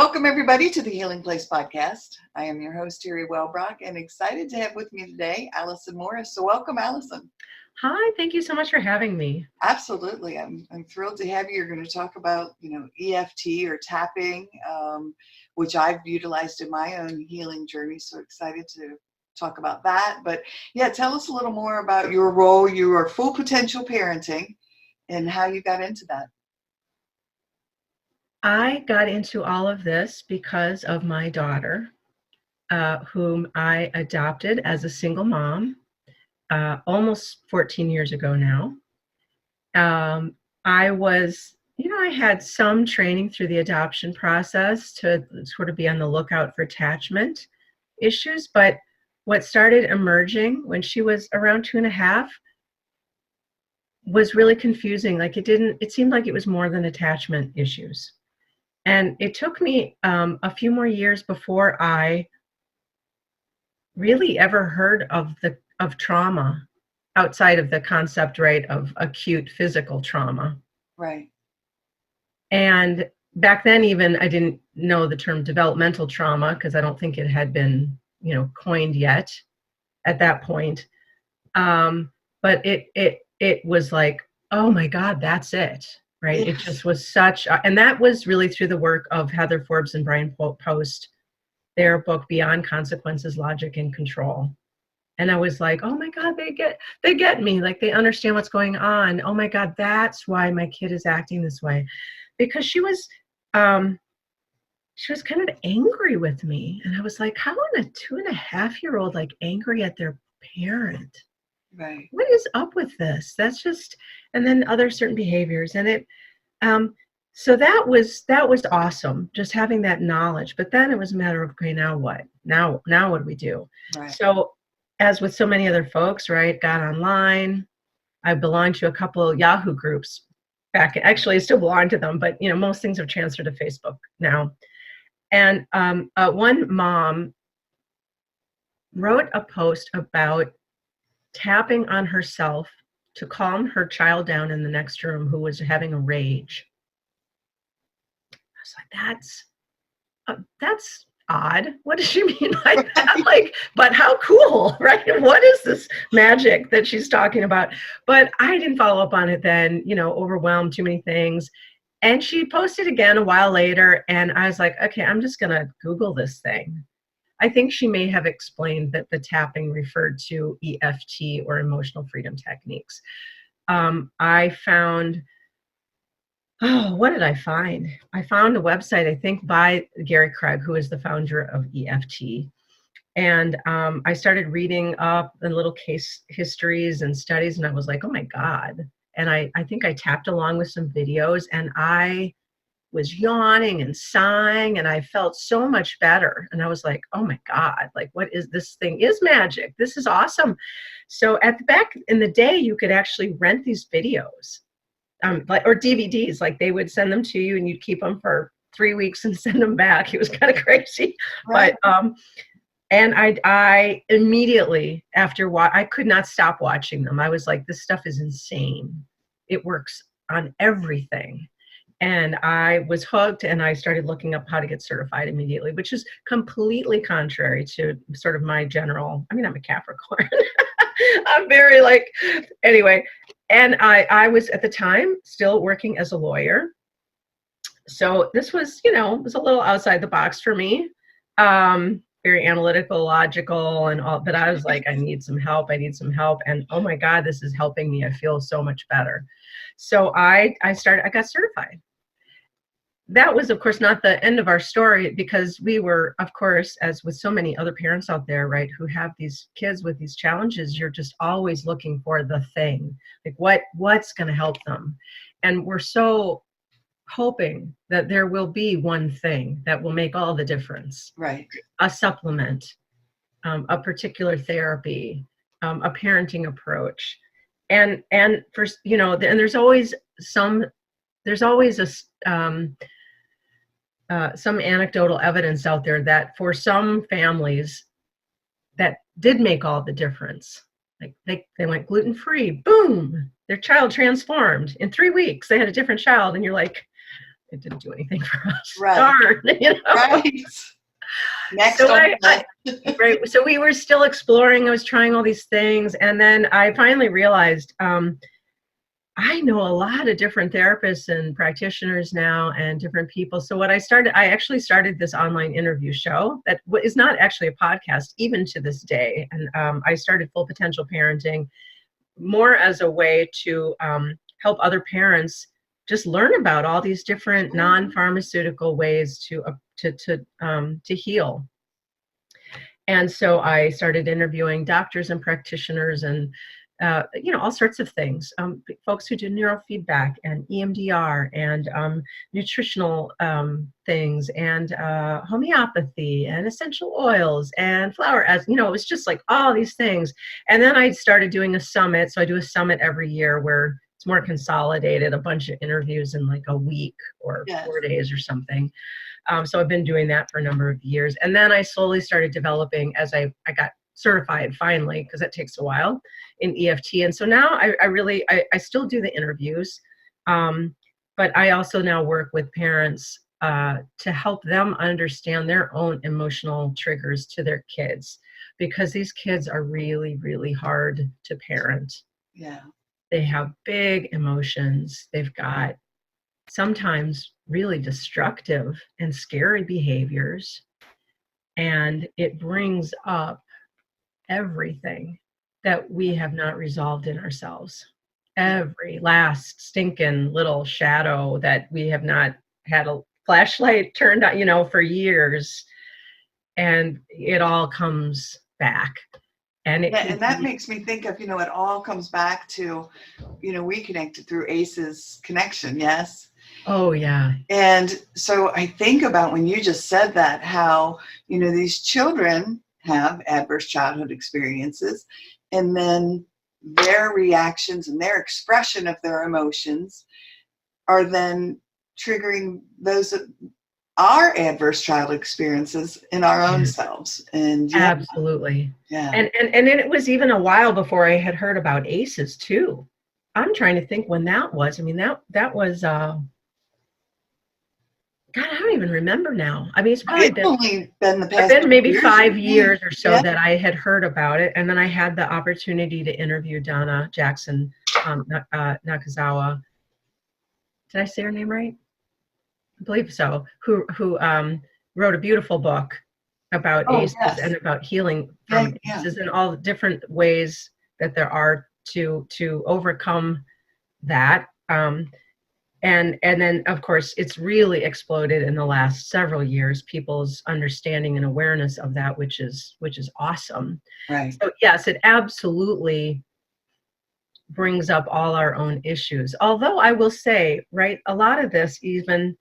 Welcome, everybody, to the Healing Place podcast. I am your host, Teri Wellbrock, and excited to have with me today, Alison Morris. So welcome, Alison. Hi, thank you so much for having me. Absolutely. I'm thrilled to have you. You're going to talk about, EFT or tapping, which I've utilized in my own healing journey. So excited to talk about that. But yeah, tell us a little more about your role, your full potential parenting, and how you got into that. I got into all of this because of my daughter, whom I adopted as a single mom almost 14 years ago now. I had some training through the adoption process to sort of be on the lookout for attachment issues, but what started emerging when she was around 2.5 was really confusing. It seemed like it was more than attachment issues. And it took me a few more years before I really ever heard of trauma outside of the concept, right, of acute physical trauma. Right. And back then, even I didn't know the term developmental trauma because I don't think it had been, coined yet at that point. But it was like, oh my God, that's it. Right. Yes. It just was and that was really through the work of Heather Forbes and Brian Post, their book, Beyond Consequences, Logic and Control. And I was like, oh my God, they get me. Like, they understand what's going on. Oh my God, that's why my kid is acting this way. Because she was kind of angry with me. And I was like, how is a 2.5-year-old like angry at their parent? Right. What is up with this? That's just, and then other certain behaviors. And it, so that was awesome, just having that knowledge. But then it was a matter of, okay, now what? Now what do we do? Right. So as with so many other folks, right, got online. I belonged to a couple of Yahoo groups actually I still belong to them, but most things have transferred to Facebook now. And one mom wrote a post about tapping on herself to calm her child down in the next room who was having a rage. I was like, that's odd. What does she mean by that? Like, but how cool, right? What is this magic that she's talking about? But I didn't follow up on it then, overwhelmed, too many things. And she posted again a while later, and I was like, okay, I'm just going to Google this thing. I think she may have explained that the tapping referred to EFT or emotional freedom techniques. I found, what did I find? I found a website, I think, by Gary Craig, who is the founder of EFT. And I started reading up the little case histories and studies, and I was like, oh my God. And I think I tapped along with some videos, and I was yawning and sighing, and I felt so much better. And I was like, oh my God, like, what is this thing? Is magic. This is awesome. So at the back in the day, you could actually rent these videos, or DVDs, like they would send them to you and you'd keep them for 3 weeks and send them back. It was kind of crazy. Right. But, and I immediately after I could not stop watching them. I was like, this stuff is insane. It works on everything. And I was hooked, and I started looking up how to get certified immediately, which is completely contrary to sort of my general, I'm a Capricorn. I'm very anyway. And I was at the time still working as a lawyer. So this was, was a little outside the box for me. Very analytical, logical, and all, but I was like, I need some help. And oh my God, this is helping me. I feel so much better. So I got certified. That was, of course, not the end of our story, because we were, of course, as with so many other parents out there, right, who have these kids with these challenges, you're just always looking for the thing, like what's going to help them. And we're so hoping that there will be one thing that will make all the difference. Right. A supplement, a particular therapy, a parenting approach. And for, and there's always some anecdotal evidence out there that for some families that did make all the difference. Like they went gluten-free, boom, their child transformed. In 3 weeks, they had a different child. And you're like, it didn't do anything for us. Right. Darn, you know? Right. Next So on the right. So we were still exploring. I was trying all these things. And then I finally realized I know a lot of different therapists and practitioners now and different people. So what I actually started this online interview show that is not actually a podcast, even to this day. And I started Full Potential Parenting more as a way to help other parents just learn about all these different non-pharmaceutical ways to heal. And so I started interviewing doctors and practitioners and all sorts of things, folks who do neurofeedback and EMDR and nutritional things and homeopathy and essential oils and flower, it was just like all these things. And then I started doing a summit. So I do a summit every year where it's more consolidated, a bunch of interviews in like a week or 4 days or something. So I've been doing that for a number of years. And then I slowly started developing as I got certified finally, because that takes a while, in EFT. And so now I still do the interviews, but I also now work with parents to help them understand their own emotional triggers to their kids, because these kids are really, really hard to parent. Yeah. They have big emotions. They've got sometimes really destructive and scary behaviors. And it brings up everything that we have not resolved in ourselves. Every last stinking little shadow that we have not had a flashlight turned on, for years. And it all comes back. And that makes me think of, it all comes back to, we connected through ACE's connection, yes? Oh, yeah. And so I think about when you just said that, how, these children have adverse childhood experiences, and then their reactions and their expression of their emotions are then triggering those our adverse childhood experiences in our own selves. And absolutely. Yeah. And it was even a while before I had heard about ACEs too. I'm trying to think when that was. I mean, that was God, I don't even remember now. I mean, it's probably only been the past maybe years, 5 years or so yeah, that I had heard about it. And then I had the opportunity to interview Donna Jackson Nakazawa. Did I say her name right? I believe so. Who wrote a beautiful book about ACEs and about healing from ACEs and all the different ways that there are to overcome that. And then, of course, it's really exploded in the last several years, people's understanding and awareness of that, which is awesome. Right. So yes, it absolutely brings up all our own issues. Although I will say, right, a lot of this even,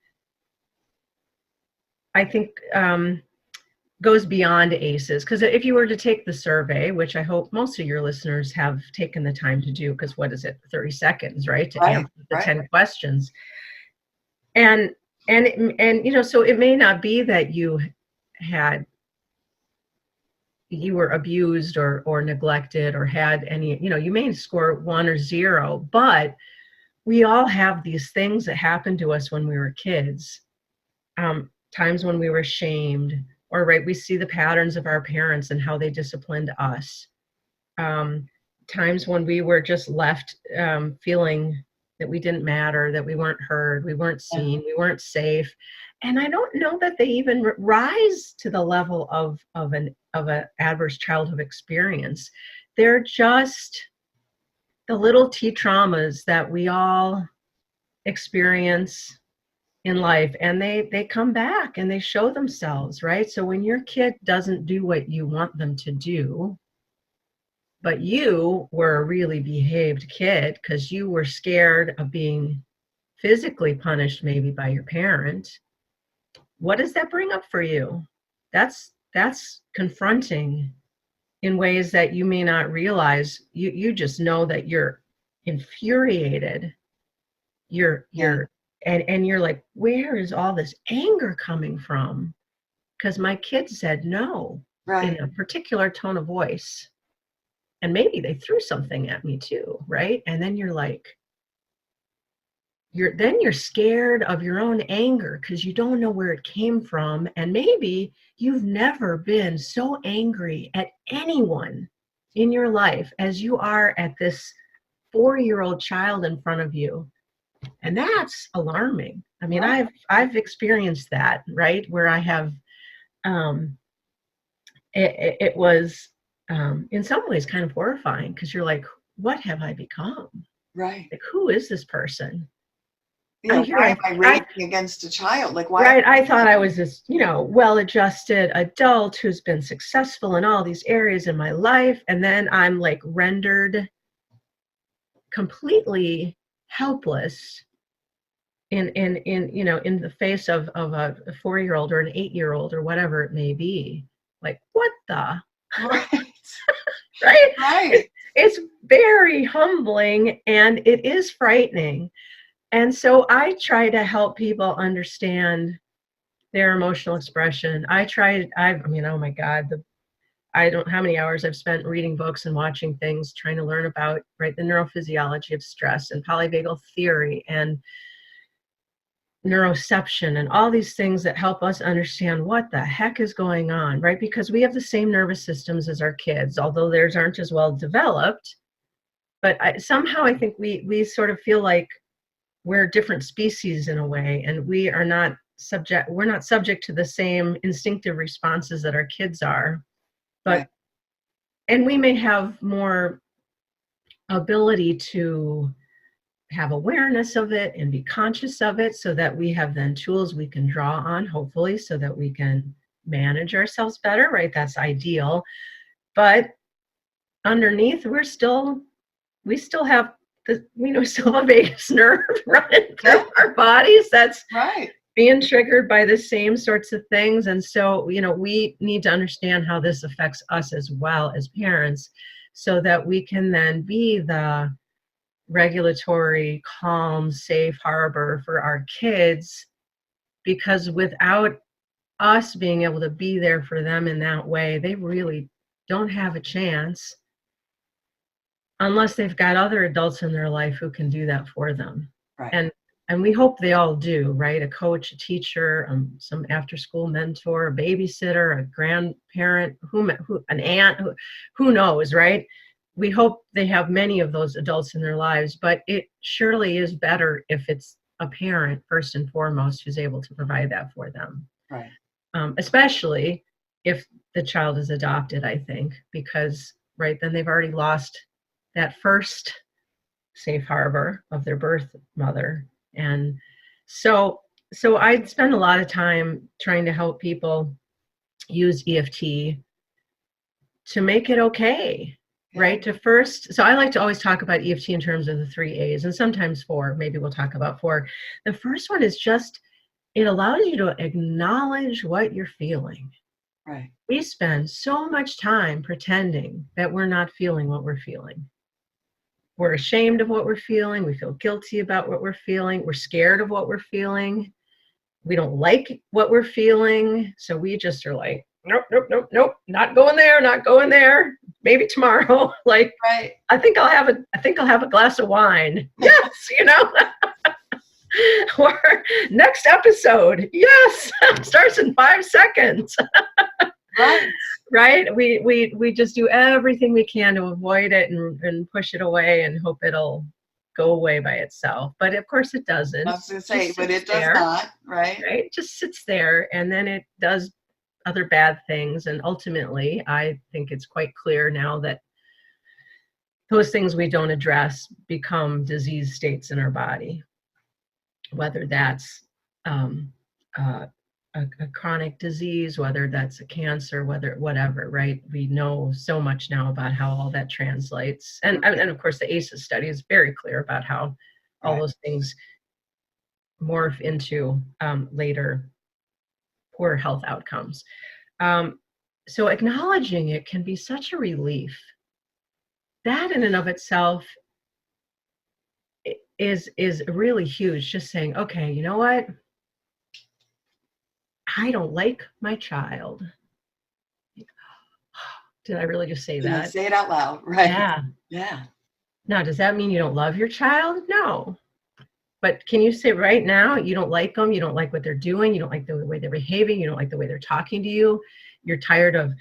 I think, goes beyond ACEs. Because if you were to take the survey, which I hope most of your listeners have taken the time to do, because what is it, 30 seconds, right, to answer the 10 questions. And so it may not be that you were abused or neglected or had any, you may score 1 or 0, but we all have these things that happened to us when we were kids, times when we were shamed, or we see the patterns of our parents and how they disciplined us. Times when we were just left feeling that we didn't matter, that we weren't heard, we weren't seen, we weren't safe. And I don't know that they even rise to the level of an adverse childhood experience. They're just the little T traumas that we all experience in life, and they come back and they show themselves, right? So when your kid doesn't do what you want them to do, but you were a really behaved kid because you were scared of being physically punished maybe by your parent, what does that bring up for you? That's confronting in ways that you may not realize. You just know that you're infuriated. And you're like, where is all this anger coming from? Because my kid said no in a particular tone of voice. And maybe they threw something at me too, right? And then you're like, you're scared of your own anger because you don't know where it came from. And maybe you've never been so angry at anyone in your life as you are at this 4-year-old child in front of you. And that's alarming. I mean, Right. I've experienced that, right? Where I have, it was in some ways kind of horrifying because you're like, what have I become? Right. Like, who is this person? Yeah. Why am I raging against a child? Like, why? Right. I thought I was this, well-adjusted adult who's been successful in all these areas in my life. And then I'm like rendered completely helpless in the face of a 4-year-old or an 8-year-old or whatever it may be. Like, what the? Right. Right? Right. It's very humbling and it is frightening. And so I try to help people understand their emotional expression. I mean, oh my God, I don't know how many hours I've spent reading books and watching things, trying to learn about, right, the neurophysiology of stress and polyvagal theory and neuroception and all these things that help us understand what the heck is going on, right? Because we have the same nervous systems as our kids, although theirs aren't as well developed. But somehow I think we sort of feel like we're different species in a way, and we're not subject to the same instinctive responses that our kids are. But Right. and we may have more ability to have awareness of it and be conscious of it so that we have then tools we can draw on, hopefully, so that we can manage ourselves better, right? That's ideal. But underneath, we still have still have a vagus nerve running through our bodies that's Right. being triggered by the same sorts of things. And so, we need to understand how this affects us as well as parents so that we can then be the regulatory, calm, safe harbor for our kids, because without us being able to be there for them in that way, they really don't have a chance unless they've got other adults in their life who can do that for them. Right. And we hope they all do, right? A coach, a teacher, some after-school mentor, a babysitter, a grandparent, an aunt, who knows, right? We hope they have many of those adults in their lives, but it surely is better if it's a parent, first and foremost, who's able to provide that for them. Right. Especially if the child is adopted, I think, because, right, then they've already lost that first safe harbor of their birth mother. And so I'd spend a lot of time trying to help people use EFT to make it okay, right? So I like to always talk about EFT in terms of the 3 A's and sometimes 4, maybe we'll talk about 4. The first one is just, it allows you to acknowledge what you're feeling. Right. We spend so much time pretending that we're not feeling what we're feeling. We're ashamed of what we're feeling. We feel guilty about what we're feeling. We're scared of what we're feeling. We don't like what we're feeling. So we just are like, nope, not going there. Maybe tomorrow. Like, Right. I think I'll have a glass of wine. Yes, Or next episode. Yes, starts in 5 seconds. Right. Right? We just do everything we can to avoid it and push it away and hope it'll go away by itself. But of course it doesn't. I was going to say, but it does not, right? Right? It just sits there and then it does other bad things. And ultimately, I think it's quite clear now that those things we don't address become disease states in our body, whether that's a chronic disease, whether that's a cancer, whatever, right? We know so much now about how all that translates. And of course, the ACEs study is very clear about how all those things morph into later poor health outcomes. So acknowledging it can be such a relief. That in and of itself is really huge. Just saying, okay, you know what? I don't like my child. Did I really just say that? Say it out loud, right? Yeah. Yeah. Now, does that mean you don't love your child? No. But can you say right now you don't like them, you don't like what they're doing, you don't like the way they're behaving, you don't like the way they're talking to you, you're tired of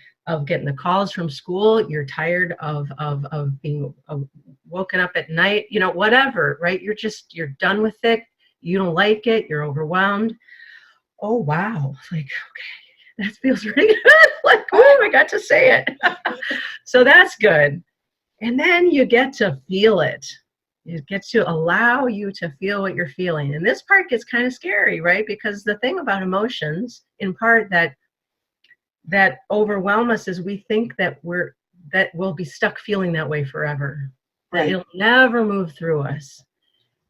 getting the calls from school, you're tired of being woken up at night, you know, whatever, right? You're done with it, you don't like it, you're overwhelmed. Oh wow, like, okay, that feels really good. Like, oh, I got to say it. So that's good. And then you get to feel it. You get to allow you to feel what you're feeling. And this part gets kind of scary, right? Because the thing about emotions, in part, that overwhelm us is we think that we'll be stuck feeling that way forever. That Right. it'll never move through us.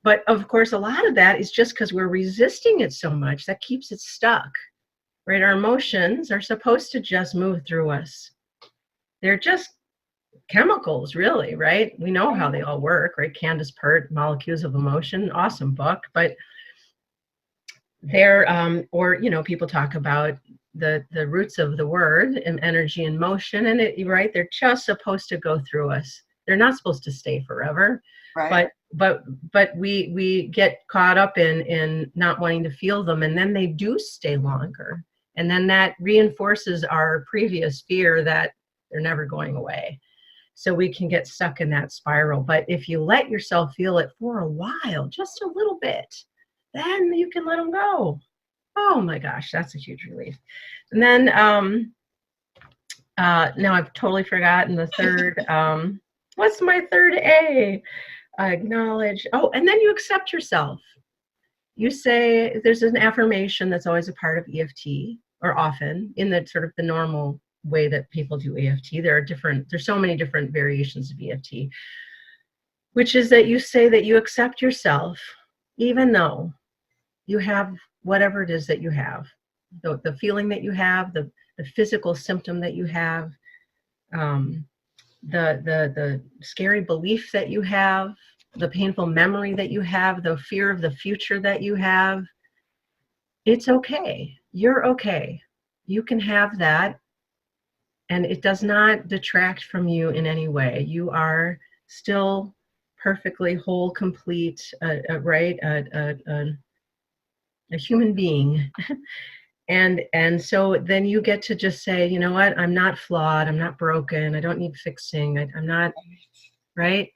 But of course, a lot of that is just because we're resisting it so much that keeps it stuck, right? Our emotions are supposed to just move through us. They're just chemicals, really, right? We know how they all work, right? Candace Pert, Molecules of Emotion, awesome book. But they're, or, you know, people talk about the roots of the word and energy and motion, and it, right? They're just supposed to go through us. They're not supposed to stay forever. Right. But we get caught up in not wanting to feel them, and then they do stay longer. And then that reinforces our previous fear that they're never going away. So we can get stuck in that spiral. But if you let yourself feel it for a while, just a little bit, then you can let them go. Oh my gosh, that's a huge relief. And then now I've totally forgotten the third. What's my third A? Acknowledge. Oh, and then you accept yourself. You say, there's an affirmation that's always a part of EFT, or often in the sort of the normal way that people do EFT. There's so many different variations of EFT, which is that you say that you accept yourself, even though you have whatever it is that you have, the feeling that you have, the physical symptom that you have, the scary belief that you have, the painful memory that you have, the fear of the future that you have. It's okay. You're okay. You can have that, and it does not detract from you in any way. You are still perfectly whole, complete, right? A human being. And so then you get to just say, you know what, I'm not flawed, I'm not broken, I don't need fixing, I'm not, right?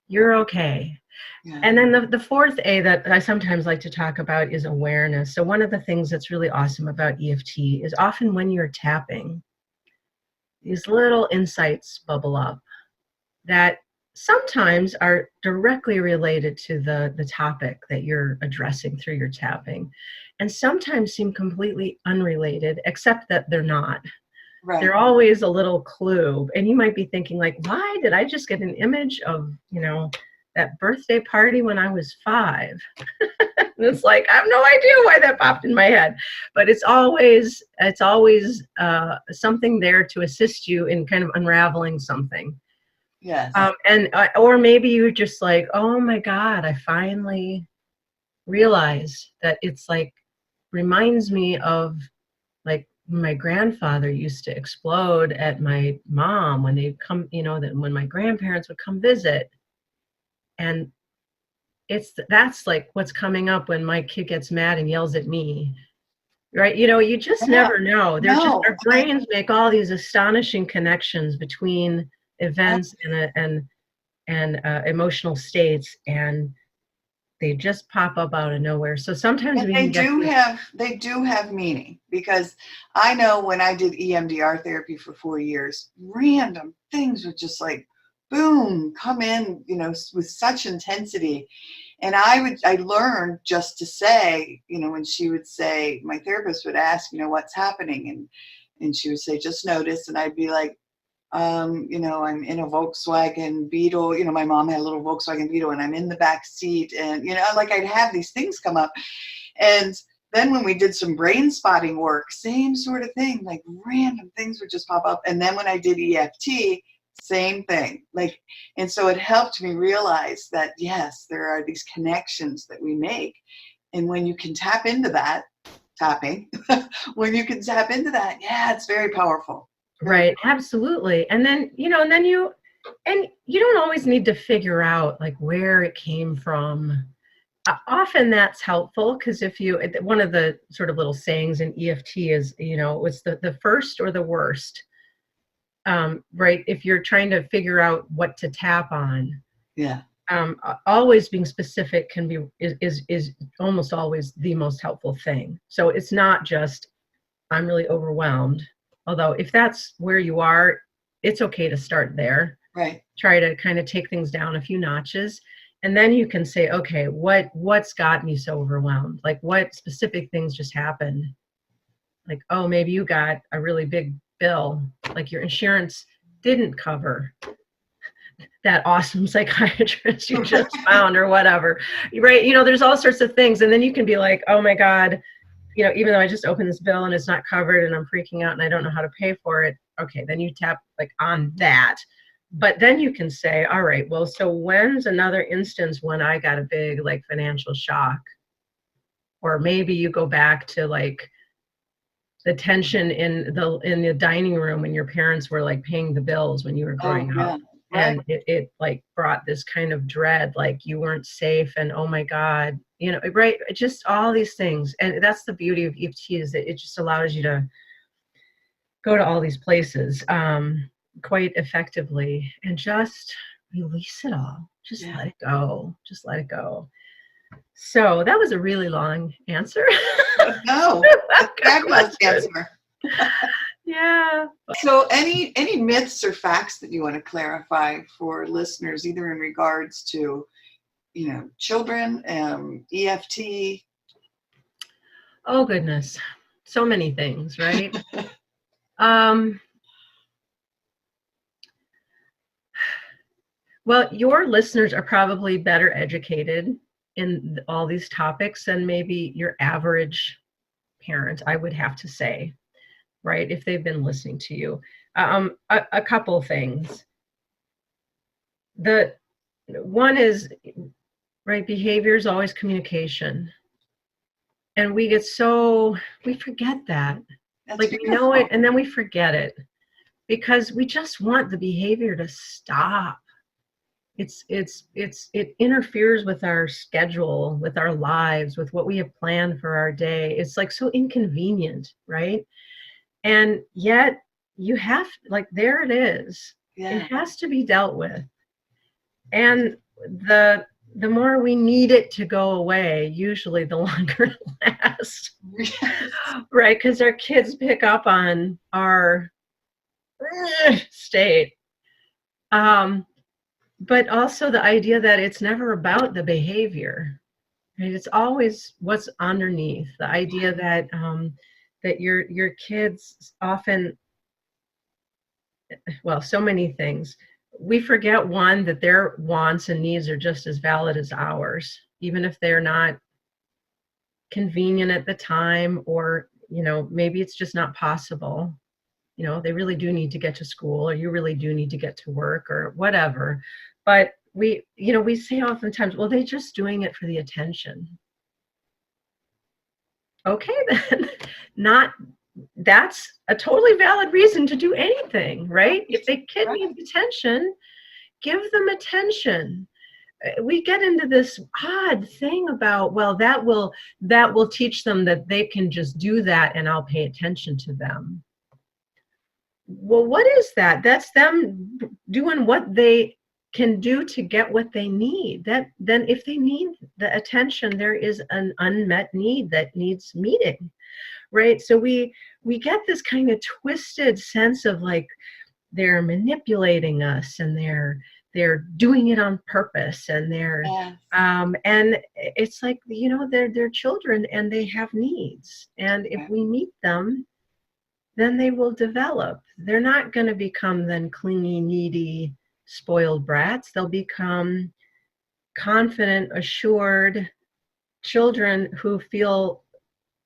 You're okay. Yeah. And then the fourth A that I sometimes like to talk about is awareness. So one of the things that's really awesome about EFT is often when you're tapping, these little insights bubble up that sometimes are directly related to the topic that you're addressing through your tapping, and sometimes seem completely unrelated, except that they're not. Right. They're always a little clue. And you might be thinking, like, why did I just get an image of, you know, that birthday party when I was 5? And it's like, I have no idea why that popped in my head. But it's always something there to assist you in kind of unraveling something. Yes. Or maybe you're just like, oh my God, I finally realized that it's like, reminds me of like my grandfather used to explode at my mom when they come, you know, that when my grandparents would come visit. And that's like what's coming up when my kid gets mad and yells at me. Right? You know, you just never know. Our brains make all these astonishing connections between events and emotional states, and they just pop up out of nowhere. So sometimes they do have meaning, because I know when I did EMDR therapy for 4 years, random things would just like boom come in, you know, with such intensity. And I learned just to say, you know, when she would say, my therapist would ask, you know, what's happening, and she would say, just notice, and I'd be like, you know, I'm in a Volkswagen Beetle. You know, my mom had a little Volkswagen Beetle, and I'm in the back seat, and, you know, like I'd have these things come up. And then when we did some brain spotting work, same sort of thing, like random things would just pop up. And then when I did EFT, same thing. Like, and so it helped me realize that, yes, there are these connections that we make. And when you can tap into that, when you can tap into that, yeah, it's very powerful. Right, absolutely. And then, you know, you don't always need to figure out like where it came from Often that's helpful, because if you, one of the sort of little sayings in EFT is, it's the first or the worst, right? If you're trying to figure out what to tap on, Yeah. Always being specific is almost always the most helpful thing. So it's not just, I'm really overwhelmed. Although if that's where you are, it's okay to start there. Right. Try to kind of take things down a few notches. And then you can say, okay, what's got me so overwhelmed? Like, what specific things just happened? Like, oh, maybe you got a really big bill, like your insurance didn't cover that awesome psychiatrist you just found or whatever, right? There's all sorts of things. And then you can be like, oh my God, even though I just opened this bill and it's not covered and I'm freaking out and I don't know how to pay for it. Okay, then you tap like on that. But then you can say, all right, well, so when's another instance when I got a big like financial shock? Or maybe you go back to like the tension in the dining room when your parents were like paying the bills when you were growing up. And it like brought this kind of dread, like you weren't safe and oh my God, right? Just all these things. And that's the beauty of EFT, is that it just allows you to go to all these places quite effectively and just release it all. Just let it go. Just let it go. So that was a really long answer. No, a fabulous answer. Yeah. So any myths or facts that you want to clarify for listeners, either in regards to, children, EFT? Oh, goodness. So many things, right? Well, your listeners are probably better educated in all these topics than maybe your average parent, I would have to say, right? If they've been listening to you. A couple things. The one is, right, behavior is always communication. And we forget that. That's like beautiful. We know it and then we forget it because we just want the behavior to stop. It interferes with our schedule, with our lives, with what we have planned for our day. It's like so inconvenient, right? And yet you have, like, there it is. Yeah. It has to be dealt with. And the more we need it to go away, usually the longer it lasts. Yes. Right? Because our kids pick up on our state. But also the idea that it's never about the behavior, right? It's always what's underneath. The idea that that your kids often, well, so many things. We forget, one, that their wants and needs are just as valid as ours, even if they're not convenient at the time, or maybe it's just not possible. They really do need to get to school, or you really do need to get to work, or whatever. But we say oftentimes, well, they're just doing it for the attention. Okay, then that's a totally valid reason to do anything, right? If the kid needs attention, give them attention. We get into this odd thing about, well, that will teach them that they can just do that and I'll pay attention to them. Well, what is that? That's them doing what they can do to get what they need. Then if they need the attention, there is an unmet need that needs meeting, right? So we get this kind of twisted sense of like they're manipulating us and they're doing it on purpose, and and it's like, they're children and they have needs, and if we meet them, then they will develop. They're not going to become then clingy, needy, spoiled brats. They'll become confident, assured children who feel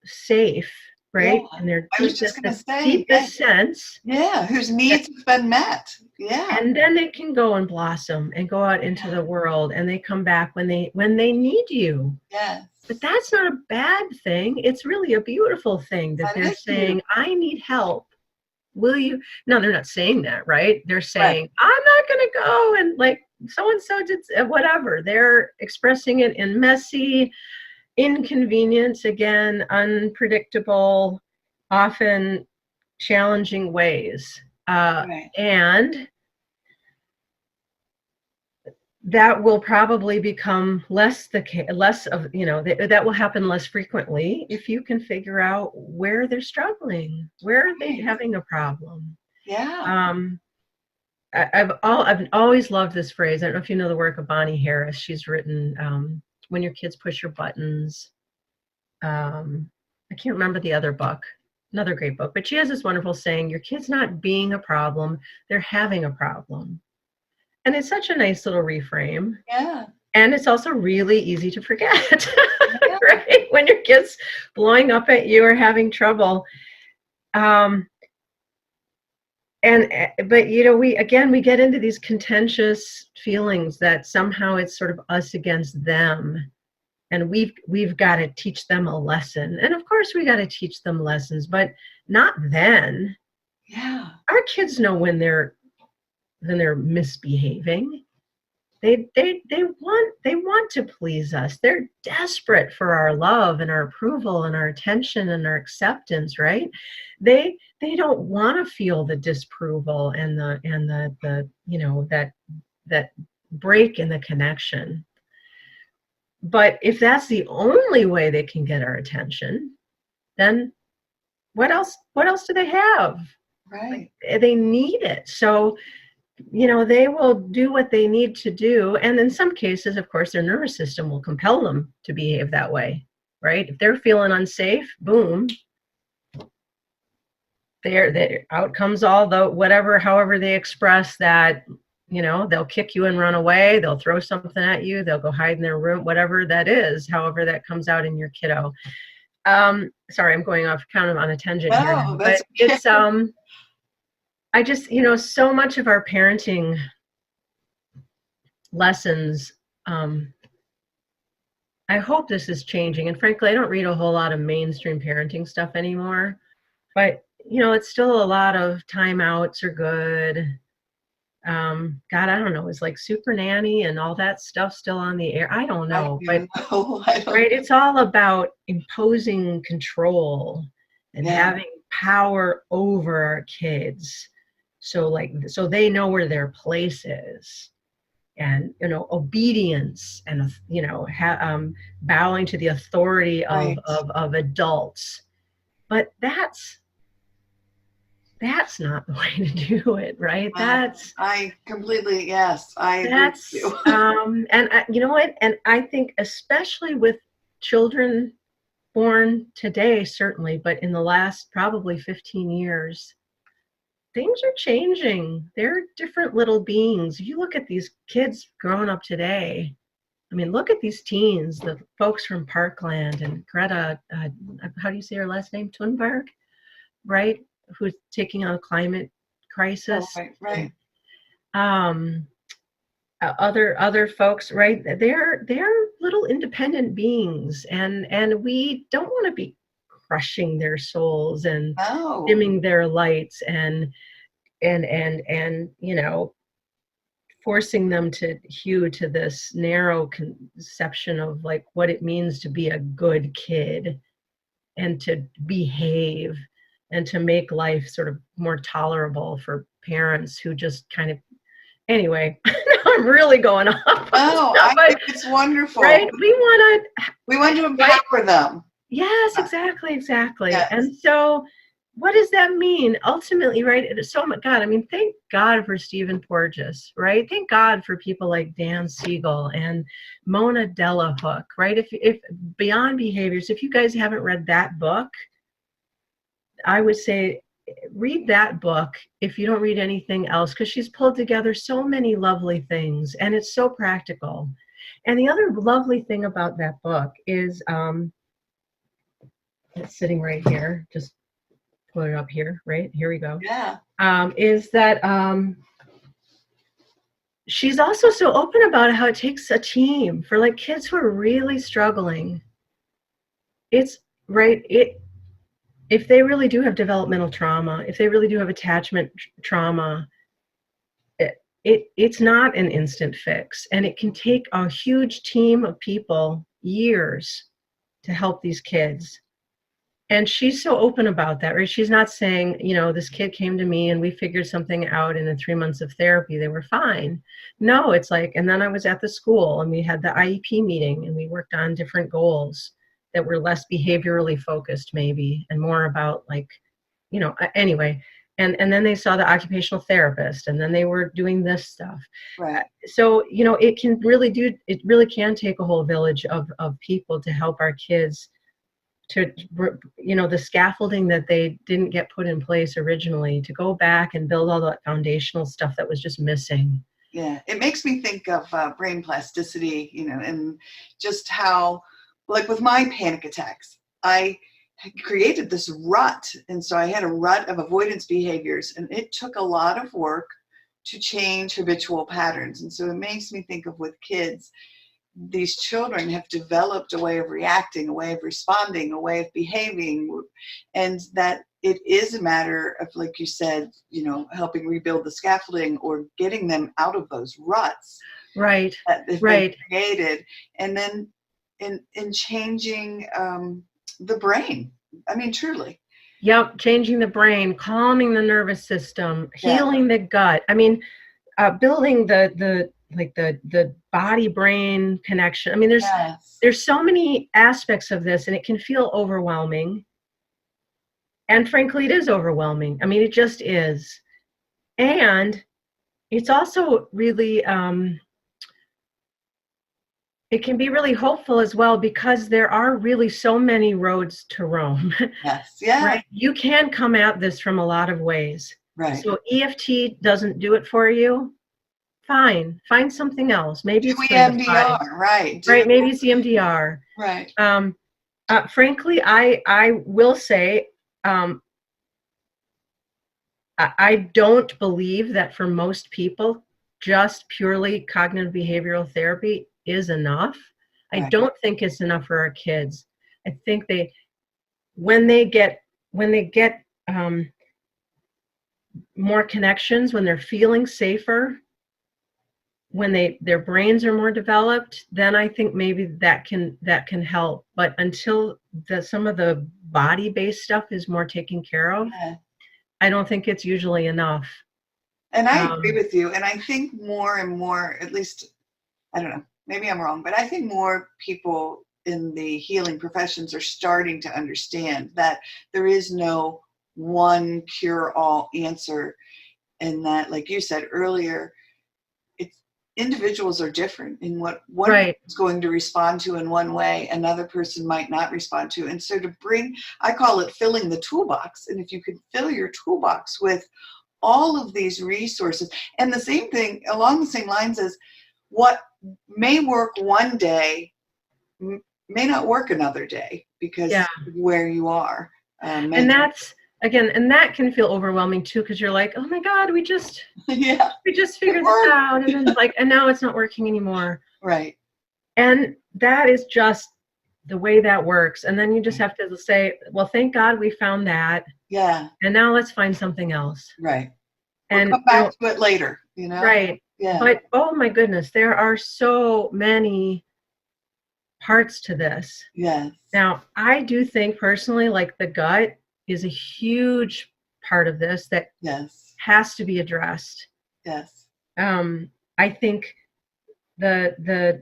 safe, right? Yeah. And their deepest sense. Yeah, whose needs have been met. Yeah. And then they can go and blossom and go out into the world, and they come back when they need you. Yes. But that's not a bad thing. It's really a beautiful thing that they're saying, I need help. Will you? No, they're not saying that, right? They're saying, I'm not going to go and like so-and-so did whatever. They're expressing it in messy, inconvenient, again, unpredictable, often challenging ways. Right. And that will probably become less of, that will happen less frequently if you can figure out where they're struggling, where are they Right. having a problem. Yeah. I've always loved this phrase. I don't know if you know the work of Bonnie Harris. She's written When Your Kids Push Your Buttons. I can't remember the other book, another great book, but she has this wonderful saying, your kid's not being a problem, they're having a problem. And it's such a nice little reframe. Yeah. And it's also really easy to forget, Yeah. right? When your kid's blowing up at you or having trouble. But we get into these contentious feelings that somehow it's sort of us against them. And we've got to teach them a lesson. And of course we got to teach them lessons, but not then. Yeah. Our kids know when they're misbehaving. They want to please us. They're desperate for our love and our approval and our attention and our acceptance, right? They don't want to feel the disapproval and the that break in the connection. But if that's the only way they can get our attention, then what else do they have? Right. They need it. So, they will do what they need to do. And in some cases, of course, their nervous system will compel them to behave that way, right? If they're feeling unsafe, boom, there out comes all the whatever, however they express that. They'll kick you and run away. They'll throw something at you. They'll go hide in their room, whatever that is, however that comes out in your kiddo. Sorry, I'm going off kind of on a tangent here now, but it's, I just, so much of our parenting lessons, I hope this is changing. And frankly, I don't read a whole lot of mainstream parenting stuff anymore, but it's still a lot of timeouts are good. God, I don't know. Is like Super Nanny and all that stuff still on the air? I don't know. Right? It's all about imposing control and having power over our kids. So they know where their place is, and obedience and bowing to the authority of adults. But that's not the way to do it, right? I completely, yes, I agree with you. And you know what? And I think especially with children born today, certainly, but in the last probably 15 years, things are changing. They're different little beings. If you look at these kids growing up today, I mean, look at these teens, the folks from Parkland and Greta, how do you say her last name? Thunberg, right? Who's taking on a climate crisis. Oh, right. Other folks, right? They're little independent beings, and we don't want to be crushing their souls and dimming their lights and forcing them to hew to this narrow conception of like what it means to be a good kid and to behave and to make life sort of more tolerable for parents who just kind of, anyway, I'm really going off. I think it's wonderful. Right? We want to empower them. Yes, exactly. Yes. And so what does that mean ultimately, right? So God, I mean, thank God for Stephen Porges, right? Thank God for people like Dan Siegel and Mona Delahook, right? If Beyond Behaviors, if you guys haven't read that book, I would say read that book if you don't read anything else, because she's pulled together so many lovely things and it's so practical. And the other lovely thing about that book is, it's sitting right here, just put it up here, right? Here we go. Yeah. Is that she's also so open about how it takes a team for like kids who are really struggling. It's right. If they really do have developmental trauma, if they really do have attachment trauma, it's not an instant fix, and it can take a huge team of people years to help these kids. And she's so open about that, right? She's not saying, this kid came to me and we figured something out, and in 3 months of therapy, they were fine. No, it's like, and then I was at the school and we had the IEP meeting and we worked on different goals that were less behaviorally focused maybe, and more about anyway. And then they saw the occupational therapist, and then they were doing this stuff. Right. So, it really can take a whole village of people to help our kids to, the scaffolding that they didn't get put in place originally, to go back and build all that foundational stuff that was just missing. Yeah, it makes me think of brain plasticity, and just how, like with my panic attacks, I created this rut. And so I had a rut of avoidance behaviors, and it took a lot of work to change habitual patterns. And so it makes me think of with kids, these children have developed a way of reacting, a way of responding, a way of behaving, and that it is a matter of, like you said, helping rebuild the scaffolding or getting them out of those ruts right that they've right created, and then in changing the brain. I mean, truly. Yep, changing the brain, calming the nervous system, healing the gut. I mean, building the body brain connection. I mean, there's so many aspects of this, and it can feel overwhelming. And frankly, it is overwhelming. I mean, it just is. And it's also really, it can be really hopeful as well, because there are really so many roads to Rome. Yes, yeah. Right? You can come at this from a lot of ways. Right. So EFT doesn't do it for you. Fine, find something else. Maybe it's EMDR, right? Right, maybe it's EMDR. Right. Frankly, I will say, I don't believe that for most people, just purely cognitive behavioral therapy is enough. I don't think it's enough for our kids. I think when they get more connections, when they're feeling safer, when their brains are more developed, then I think maybe that can help. But until some of the body-based stuff is more taken care of, I don't think it's usually enough. And I agree with you. And I think more and more, at least, I don't know, maybe I'm wrong, but I think more people in the healing professions are starting to understand that there is no one cure-all answer, and that, like you said earlier, individuals are different in what one is going to respond to in one way, another person might not respond to. And so I call it filling the toolbox. And if you could fill your toolbox with all of these resources, and the same thing along the same lines as what may work one day may not work another day, because of where you are. And that's, again, and that can feel overwhelming too, because you're like, oh my God, we just figured this out, and then and now it's not working anymore. Right. And that is just the way that works. And then you just have to say, well, thank God we found that. Yeah. And now let's find something else. Right. And we'll come back to it later, Right. Yeah. But oh my goodness, there are so many parts to this. Yes. Now, I do think personally, like the gut is a huge part of this that has to be addressed. Yes. I think the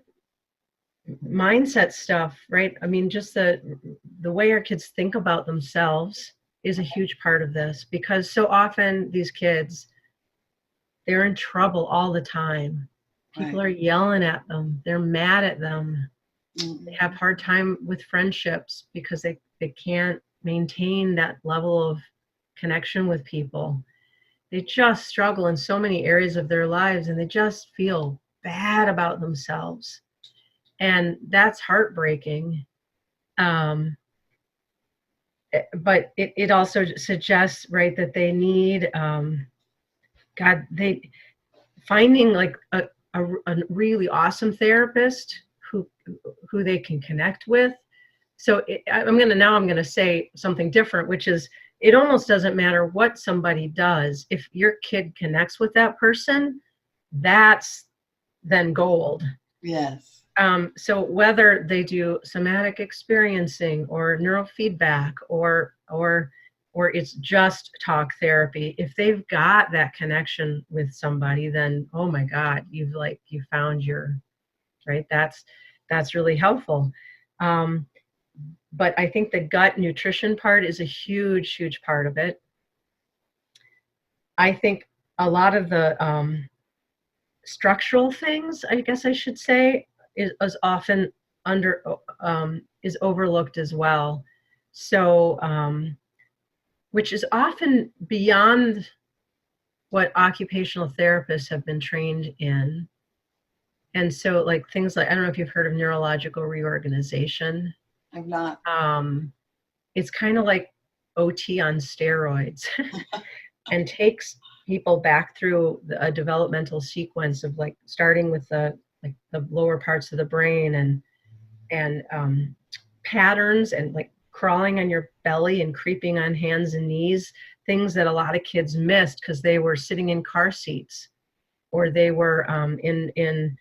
mindset stuff, right? I mean, just the way our kids think about themselves is a huge part of this, because so often these kids, they're in trouble all the time. People are yelling at them. They're mad at them. Mm-hmm. They have a hard time with friendships because they can't maintain that level of connection with people. They just struggle in so many areas of their lives, and they just feel bad about themselves. And that's heartbreaking. But it also suggests, right, that they need, finding like a really awesome therapist who they can connect with. So I'm going to say something different, which is, it almost doesn't matter what somebody does. If your kid connects with that person, that's then gold. Yes. So whether they do somatic experiencing or neurofeedback or it's just talk therapy, if they've got that connection with somebody, then oh my God, you found your right. That's really helpful. But I think the gut nutrition part is a huge, huge part of it. I think a lot of the structural things, I guess I should say, is often is overlooked as well. So, which is often beyond what occupational therapists have been trained in. And so, like things like, I don't know if you've heard of neurological reorganization. I've not. It's kind of like OT on steroids, and takes people back through a developmental sequence of like starting with the lower parts of the brain and patterns and like crawling on your belly and creeping on hands and knees, things that a lot of kids missed because they were sitting in car seats or they were in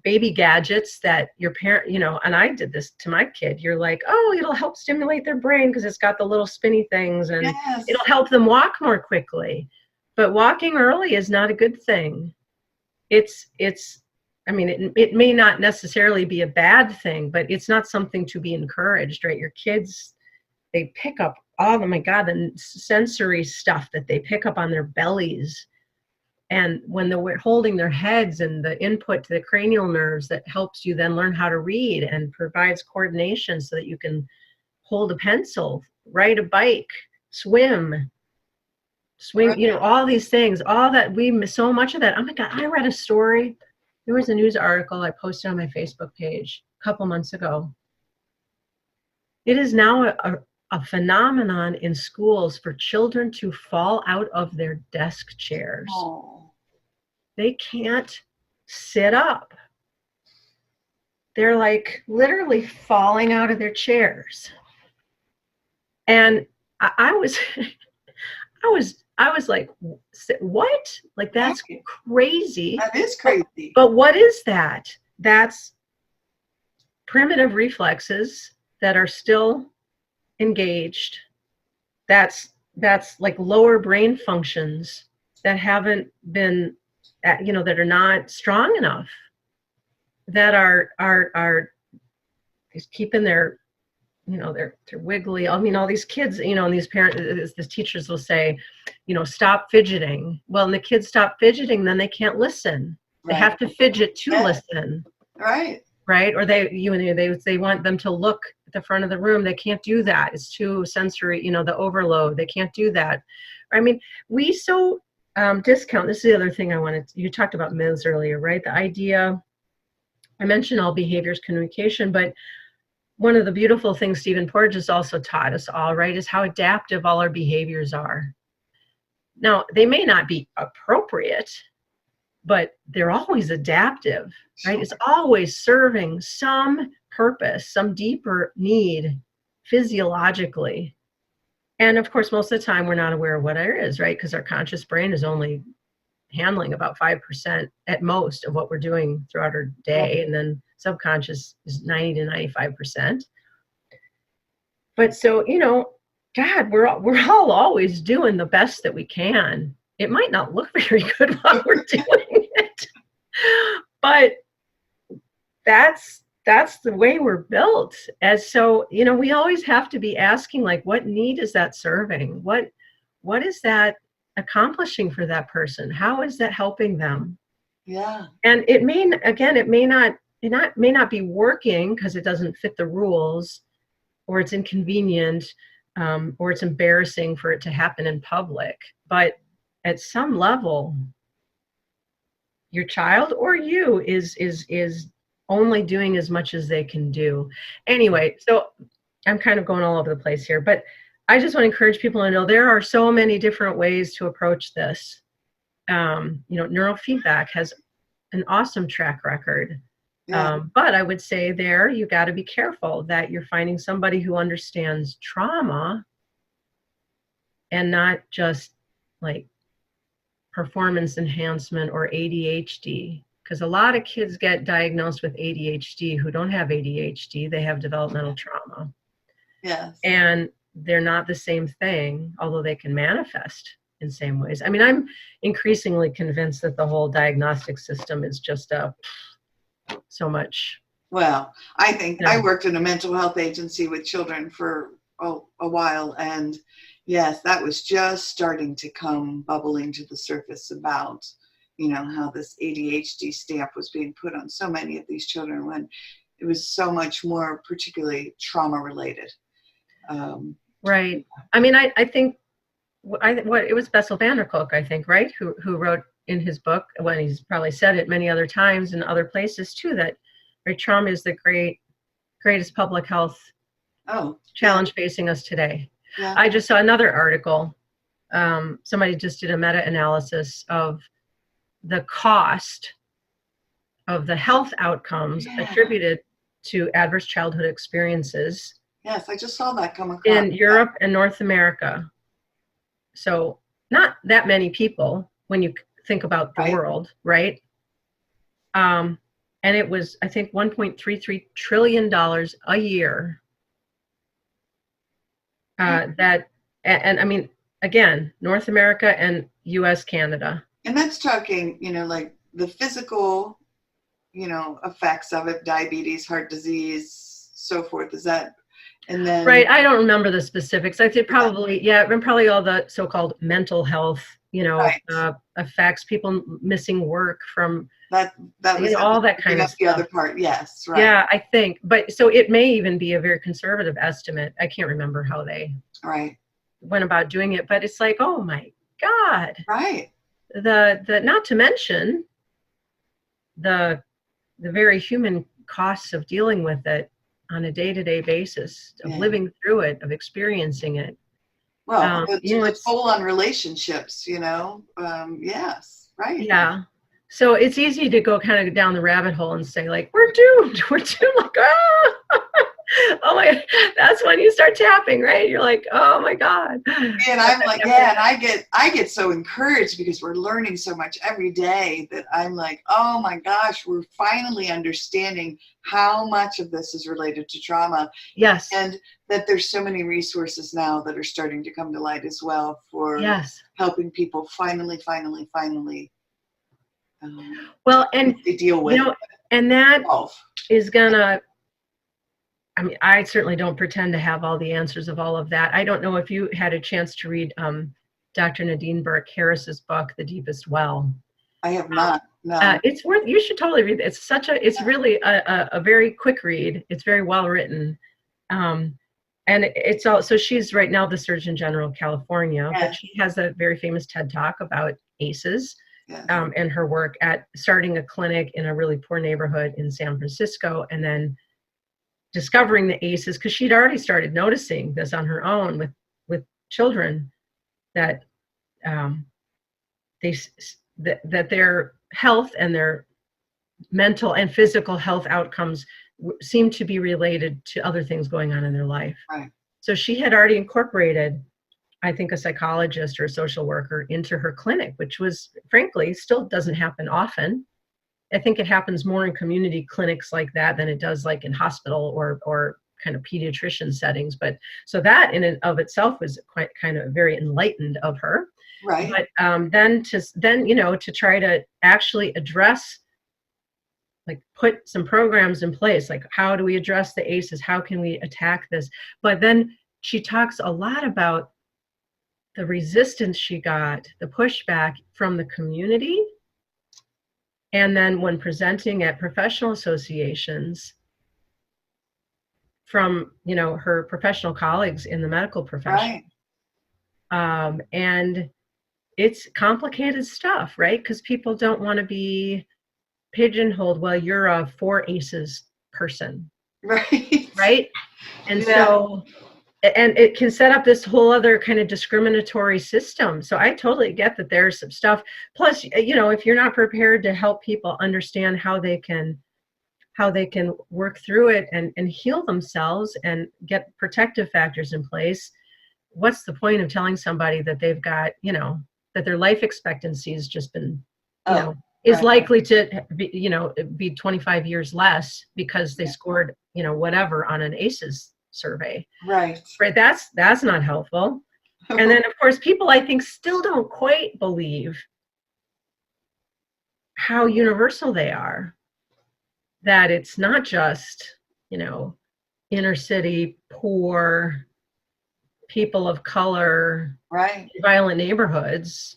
baby gadgets that your parent, and I did this to my kid. You're like, oh, it'll help stimulate their brain because it's got the little spinny things and Yes. it'll help them walk more quickly. But walking early is not a good thing. I mean, it may not necessarily be a bad thing, but it's not something to be encouraged, right? Your kids, they pick up, oh my God, the sensory stuff that they pick up on their bellies. And when they're holding their heads and the input to the cranial nerves that helps you then learn how to read and provides coordination so that you can hold a pencil, ride a bike, swim, Right. all these things, all that we miss so much of that. Oh my God, I read a story. There was a news article I posted on my Facebook page a couple months ago. It is now a phenomenon in schools for children to fall out of their desk chairs. Oh. They can't sit up. They're like literally falling out of their chairs. And I was like, what? Like, that's crazy. That is crazy. But what is that? That's primitive reflexes that are still engaged. That's like lower brain functions that haven't been, that are not strong enough, that are just keeping their, they're wiggly. I mean, all these kids, and these parents, the teachers will say, stop fidgeting. Well, and the kids stop fidgeting, then they can't listen. They have to fidget to listen. Right. Right. Or they want them to look at the front of the room. They can't do that. It's too sensory, the overload. They can't do that. I mean, we discount. This is the other thing you talked about myths earlier, right? The idea, I mentioned all behaviors communication, but one of the beautiful things Stephen Porges has also taught us all, right, is how adaptive all our behaviors are. Now, they may not be appropriate, but they're always adaptive, right? It's always serving some purpose, some deeper need physiologically. And of course, most of the time we're not aware of what it is, right? Because our conscious brain is only handling about 5% at most of what we're doing throughout our day. And then subconscious is 90 to 95%. But so, God, we're all always doing the best that we can. It might not look very good while we're doing it, but that's the way we're built. And so, we always have to be asking, like, what need is that serving? What is that accomplishing for that person? How is that helping them? Yeah. And it may not be working because it doesn't fit the rules, or it's inconvenient, or it's embarrassing for it to happen in public. But at some level, your child or you is only doing as much as they can do. Anyway, so I'm kind of going all over the place here, but I just want to encourage people to know there are so many different ways to approach this. Neurofeedback has an awesome track record. Yeah. But I would say there, you got to be careful that you're finding somebody who understands trauma and not just like performance enhancement or ADHD, because a lot of kids get diagnosed with ADHD who don't have ADHD, they have developmental trauma. Yes. And they're not the same thing, although they can manifest in same ways. I mean, I'm increasingly convinced that the whole diagnostic system is just so much. Well, I think Yeah. I worked in a mental health agency with children for a while, and yes, that was just starting to come bubbling to the surface about, how this ADHD stamp was being put on so many of these children when it was so much more particularly trauma related. Right. I mean, I think it was Bessel van der Kolk, I think, right? Who wrote in his book, when he's probably said it many other times in other places too, that right, trauma is the greatest public health challenge facing us today. Yeah. I just saw another article. Somebody just did a meta-analysis of the cost of the health outcomes attributed to adverse childhood experiences. Yes, I just saw that come across. In Europe and North America. So not that many people when you think about the world, right? And it was, I think, $1.33 trillion a year. And I mean, again, North America and US, Canada. And that's talking, like the physical, effects of it, diabetes, heart disease, so forth. Is that, and then. Right. I don't remember the specifics. I think probably, and probably all the so-called mental health, effects, people missing work from that was all that kind of stuff. The other part. Yes. Right. Yeah, I think, but so it may even be a very conservative estimate. I can't remember how they went about doing it, but it's like, oh my God. Right. The not to mention the very human costs of dealing with it on a day-to-day basis, of living through it, of experiencing it. Well, it's full on relationships, yes, right. Yeah. So it's easy to go kind of down the rabbit hole and say, like, we're doomed, like, oh my, that's when you start tapping, right? You're like, oh my God. And I'm like, and I get so encouraged because we're learning so much every day that I'm like, oh my gosh, we're finally understanding how much of this is related to trauma. Yes. And that there's so many resources now that are starting to come to light as well for helping people finally and they deal with and that is gonna, I mean, I certainly don't pretend to have all the answers of all of that. I don't know if you had a chance to read Dr. Nadine Burke Harris's book, The Deepest Well. I have not. No. It's worth, you should totally read it. It's really a very quick read. It's very well written. And it's also, she's right now the Surgeon General of California, but she has a very famous TED Talk about ACEs. And her work at starting a clinic in a really poor neighborhood in San Francisco, and then discovering the ACEs, because she'd already started noticing this on her own with children, that that their health and their mental and physical health outcomes seem to be related to other things going on in their life. Right. So she had already incorporated, I think, a psychologist or a social worker into her clinic, which was, frankly, still doesn't happen often. I think it happens more in community clinics like that than it does like in hospital or kind of pediatrician settings. But so that in and of itself was quite kind of very enlightened of her. Right. But then to try to actually address, like, put some programs in place, like, how do we address the ACEs? How can we attack this? But then she talks a lot about the resistance she got, the pushback from the community. And then when presenting at professional associations from, her professional colleagues in the medical profession. Right. And it's complicated stuff, right? Because people don't want to be pigeonholed. Well, you're a 4 ACEs person. Right. Right. And so, and it can set up this whole other kind of discriminatory system. So I totally get that there's some stuff. Plus, if you're not prepared to help people understand how they can work through it and heal themselves and get protective factors in place, what's the point of telling somebody that they've got, that their life expectancy has just been, Oh, is right. likely to be 25 years less because they scored, whatever on an ACEs survey. Right. Right. That's not helpful. And then, of course, people, I think, still don't quite believe how universal they are, that it's not just, inner city, poor, people of color, Right. violent neighborhoods.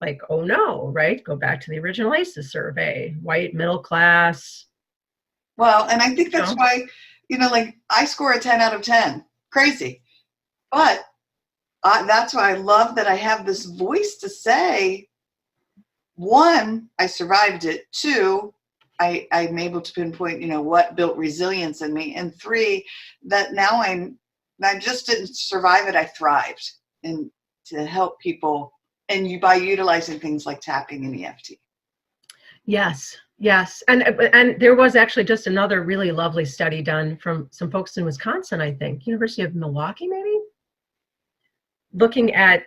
Like, oh no, right? Go back to the original ACEs survey, white, middle class. Well, and I think that's why, like I score a 10 out of 10. Crazy. But that's why I love that I have this voice to say, one, I survived it. Two, I'm able to pinpoint, what built resilience in me. And three, that now I just didn't survive it. I thrived, and to help people, and by utilizing things like tapping and EFT. Yes. And there was actually just another really lovely study done from some folks in Wisconsin, I think, University of Milwaukee, maybe, looking at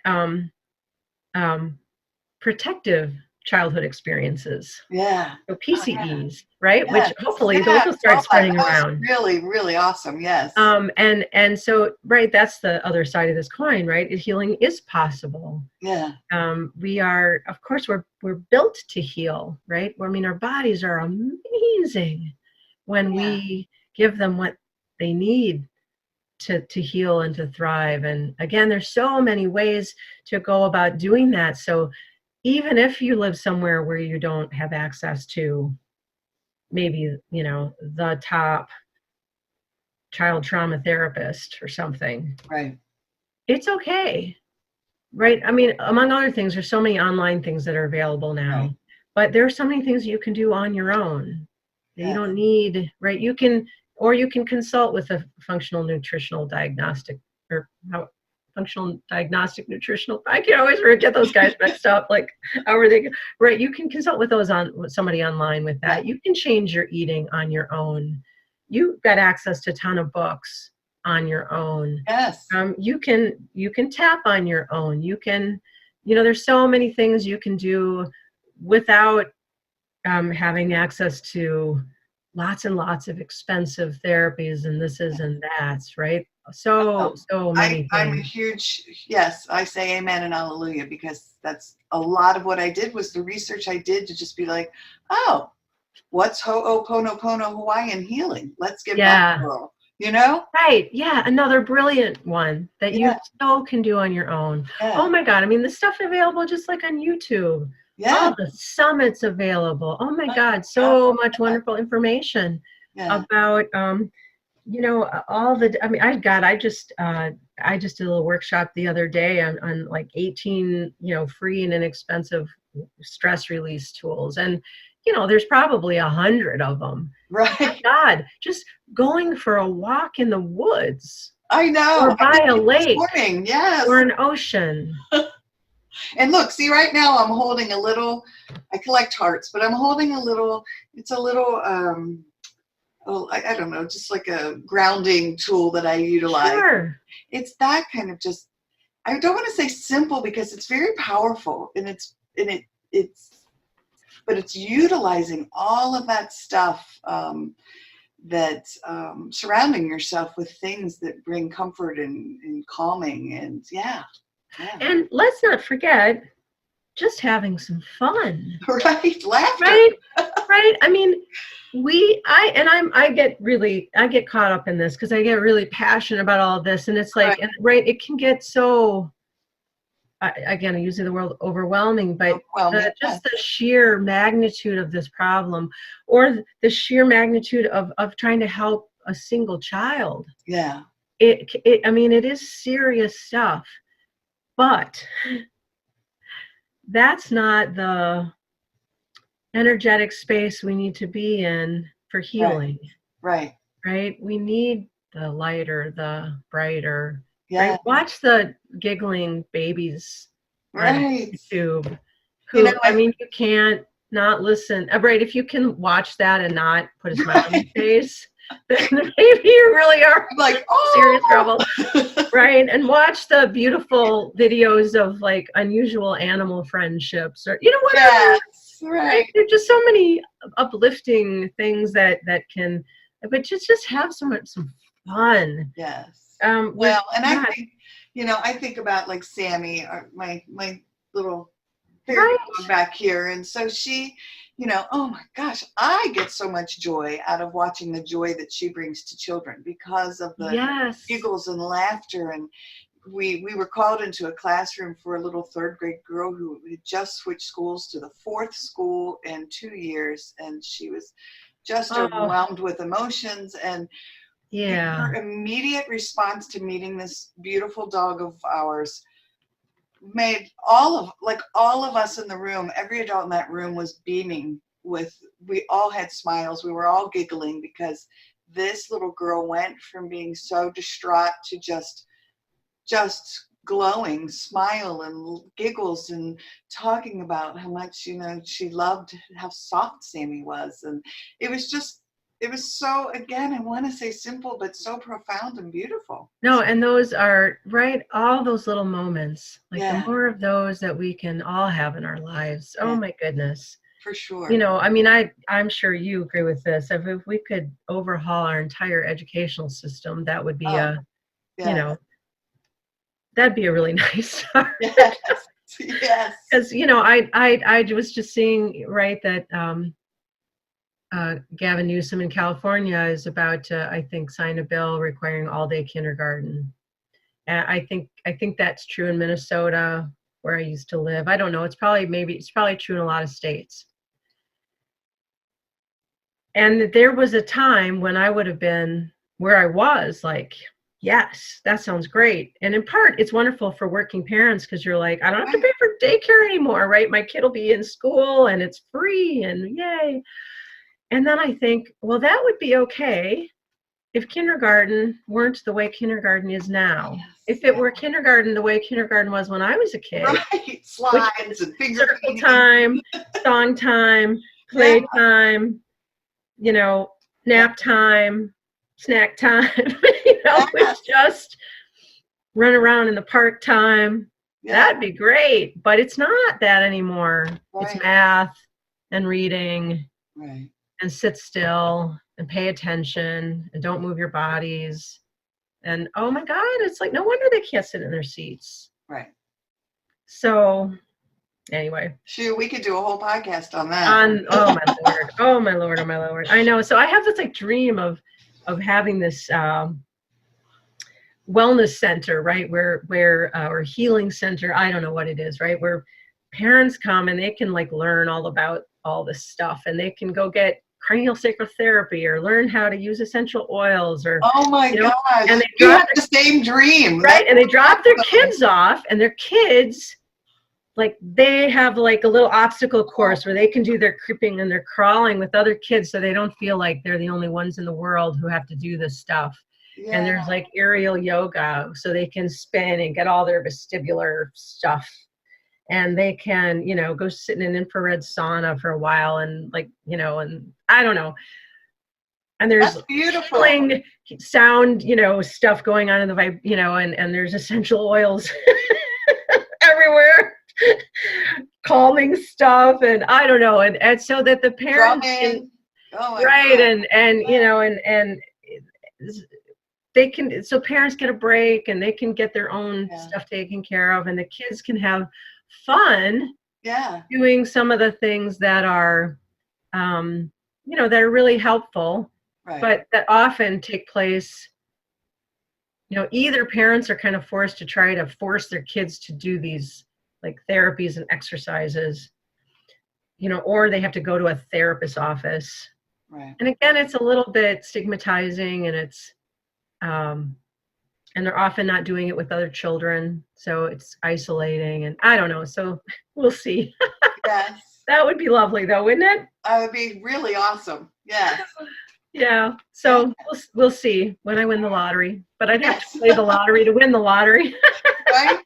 protective childhood experiences. Yeah. So PCEs, right? Yes. Which hopefully those will start spreading around. Really, really awesome. Yes. And so, right, that's the other side of this coin, right? Healing is possible. Yeah. We are, of course, we're built to heal, right? I mean, our bodies are amazing when we give them what they need to heal and to thrive. And again, there's so many ways to go about doing that. So even if you live somewhere where you don't have access to maybe, the top child trauma therapist or something, right, it's okay, right? I mean, among other things, there's so many online things that are available now, right. But there are so many things you can do on your own. You don't need, right? You can consult with a functional nutritional diagnostic functional diagnostic nutritional. I can always get those guys mixed up. Like, how are they? Right. You can consult with somebody online with that. You can change your eating on your own. You've got access to a ton of books on your own. Yes. You can tap on your own. You can, there's so many things you can do without having access to lots and lots of expensive therapies and this and that's, right? So many things. I'm a huge, yes, I say amen and hallelujah, because that's a lot of what I did was the research I did to just be like, oh, what's Ho'oponopono Hawaiian healing? Let's give that a whirl, Right, yeah, another brilliant one that you still can do on your own. Yeah. Oh my God, I mean, the stuff available just like on YouTube. Yeah. All the summits available. Oh my God, so much wonderful information about all the. I mean, I just did a little workshop the other day on like 18 free and inexpensive stress release tools, and there's probably 100 of them. Right. Oh my God, just going for a walk in the woods. I know. Or by a lake. Yes. Or an ocean. And look, see, right now I'm holding a little, I collect hearts, but I'm holding it's a little, I don't know, just like a grounding tool that I utilize. Sure. It's that kind of just, I don't want to say simple because it's very powerful but it's utilizing all of that stuff surrounding yourself with things that bring comfort and calming and Yeah. And let's not forget, just having some fun. Right, laughter. Right. I mean, I get caught up in this because I get really passionate about all of this, and it's like, it can get so. Again, I use the word overwhelming, but just the sheer magnitude of this problem, or the sheer magnitude of trying to help a single child. Yeah. I mean, it is serious stuff. But that's not the energetic space we need to be in for healing. Right. We need the lighter, the brighter. Yeah. Right? Watch the giggling babies on YouTube. I mean, you can't not listen. Right. If you can watch that and not put a smile on your face, then maybe you really are I'm like, serious trouble, oh, right? And watch the beautiful videos of like unusual animal friendships, or whatever. yes, right, Right? There's just so many uplifting things that can, but just have some fun. yes. We're Well, and I not think, I think about like Sammy, my little therapy right. dog back here, and so she, oh my gosh, I get so much joy out of watching the joy that she brings to children because of the Yes. giggles and laughter. And we were called into a classroom for a little third grade girl who had just switched schools to the fourth school in 2 years, and she was just Oh, overwhelmed with emotions. And yeah. her immediate response to meeting this beautiful dog of ours made all of us in the room, every adult in that room was beaming with, we all had smiles, we were all giggling because this little girl went from being so distraught to just glowing smile and giggles and talking about how much she loved how soft Sammy was. And it was so, again, I want to say simple but so profound and beautiful. No, and those are right, all those little moments, like the Yeah, more of those that we can all have in our lives. Oh yeah, my goodness. for sure. I mean, I'm sure you agree with this. If we could overhaul our entire educational system, that would be Oh, yeah. that'd be a really nice start. Yes, yes. Because I was just seeing, right, that Gavin Newsom in California is about to, I think, sign a bill requiring all-day kindergarten. And I think that's true in Minnesota, where I used to live. I don't know. It's probably true in a lot of states. And there was a time when I would have been where I was like, yes, that sounds great. And in part, it's wonderful for working parents because you're like, I don't have to pay for daycare anymore, right? My kid will be in school and it's free and yay. And then I think, well, that would be okay if kindergarten weren't the way kindergarten is now. Yes, If it were kindergarten the way kindergarten was when I was a kid, right, slides and finger circle painting. time, song time, play time, nap time, snack time, it's just run around in the park time. Yeah, That'd be great, but it's not that anymore. right, It's math and reading right. and sit still and pay attention and don't move your bodies. And oh my God, it's like, no wonder they can't sit in their seats. Right. So anyway. Shoot, we could do a whole podcast on that. Oh my Lord. Oh my Lord. Oh my Lord. I know. So I have this like dream of having this wellness center, right? Where or healing center. I don't know what it is, right? Where parents come and they can like learn all about all this stuff, and they can go get cranial sacral therapy or learn how to use essential oils, or Oh my gosh. and they You have the same dream. right? And they drop their kids off, and their kids, like, they have like a little obstacle course where they can do their creeping and their crawling with other kids, so they don't feel like they're the only ones in the world who have to do this stuff. Yeah. And there's like aerial yoga, so they can spin and get all their vestibular stuff. And they can, go sit in an infrared sauna for a while, and like, and I don't know. And there's That's beautiful. healing sound, stuff going on in the vibe, and there's essential oils everywhere, calming stuff, and I don't know, and so that the parents can, right, and and they can, so parents get a break and they can get their own stuff taken care of, and the kids can have fun doing some of the things that are that are really helpful, but that often take place, either parents are kind of forced to try to force their kids to do these like therapies and exercises, or they have to go to a therapist's office, and again, it's a little bit stigmatizing, and it's and they're often not doing it with other children, so it's isolating, and I don't know. So we'll see. Yes. That would be lovely, though, wouldn't it? That would be really awesome. Yeah. Yeah. So we'll see when I win the lottery, but I'd have to play the lottery to win the lottery. Right.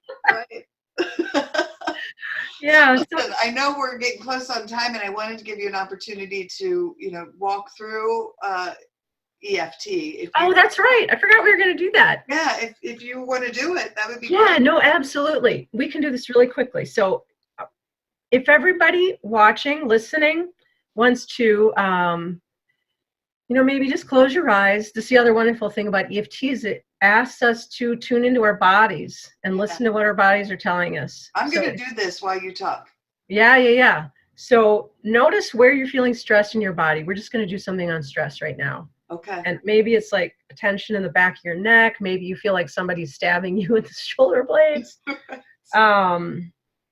Yeah. Listen, I know we're getting close on time, and I wanted to give you an opportunity to, walk through EFT. Oh, that's right. I forgot we were going to do that. Yeah, if you want to do it, that would be Yeah, great. no, absolutely. We can do this really quickly. So if everybody watching, listening, wants to, maybe just close your eyes. This is the other wonderful thing about EFT is it asks us to tune into our bodies and listen to what our bodies are telling us. I'm going to do this while you talk. Yeah. So notice where you're feeling stress in your body. We're just going to do something on stress right now. Okay. And maybe it's like a tension in the back of your neck. Maybe you feel like somebody's stabbing you with the shoulder blades.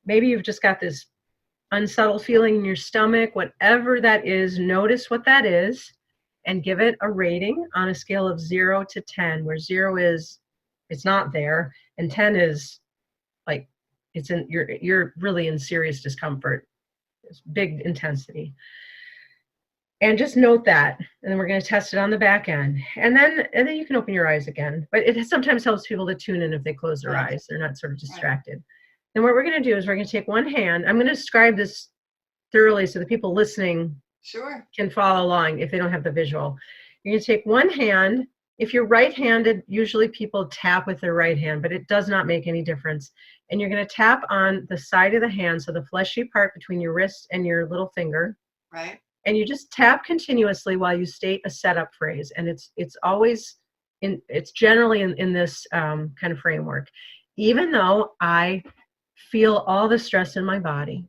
Maybe you've just got this unsettled feeling in your stomach. Whatever that is, notice what that is and give it a rating on a scale of 0 to 10, where 0 is it's not there and 10 is like it's in you're really in serious discomfort. It's big intensity. And just note that, and then we're going to test it on the back end, and then you can open your eyes again. But it sometimes helps people to tune in if they close their eyes; they're not sort of distracted. Then what we're going to do is we're going to take one hand. I'm going to describe this thoroughly so the people listening can follow along if they don't have the visual. You're going to take one hand. If you're right-handed, usually people tap with their right hand, but it does not make any difference. And you're going to tap on the side of the hand, so the fleshy part between your wrist and your little finger. Right. And you just tap continuously while you state a setup phrase. And it's always it's generally in this kind of framework. Even though I feel all the stress in my body.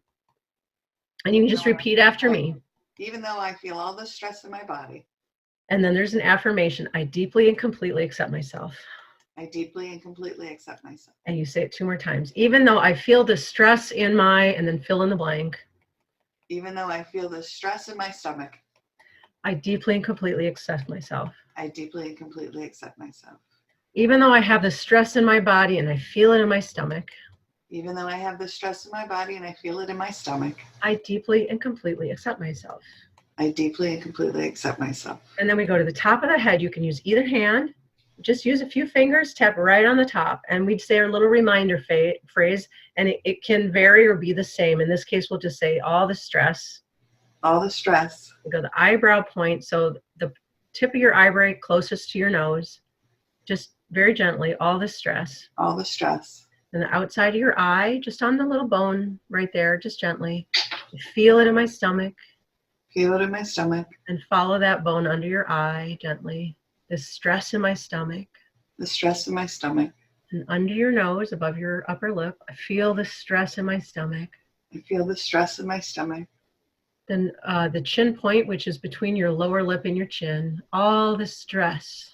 And you can just repeat after me. Even though I feel all the stress in my body. And then there's an affirmation. I deeply and completely accept myself. I deeply and completely accept myself. And you say it 2 more times. Even though I feel the stress in my, and then fill in the blank. Even though I feel the stress in my stomach. I deeply and completely accept myself. I deeply and completely accept myself. Even though I have the stress in my body and I feel it in my stomach. Even though I have the stress in my body and I feel it in my stomach. I deeply and completely accept myself. I deeply and completely accept myself. And then we go to the top of the head. You can use either hand. Just use a few fingers, tap right on the top. And we'd say our little reminder phrase, and it can vary or be the same. In this case, we'll just say all the stress. All the stress. We go to the eyebrow point. So the tip of your eyebrow closest to your nose. Just very gently, all the stress. All the stress. And the outside of your eye, just on the little bone right there, just gently. Feel it in my stomach. Feel it in my stomach. And follow that bone under your eye gently. The stress in my stomach. The stress in my stomach. And under your nose, above your upper lip, I feel the stress in my stomach. I feel the stress in my stomach. Then the chin point, which is between your lower lip and your chin. All the stress.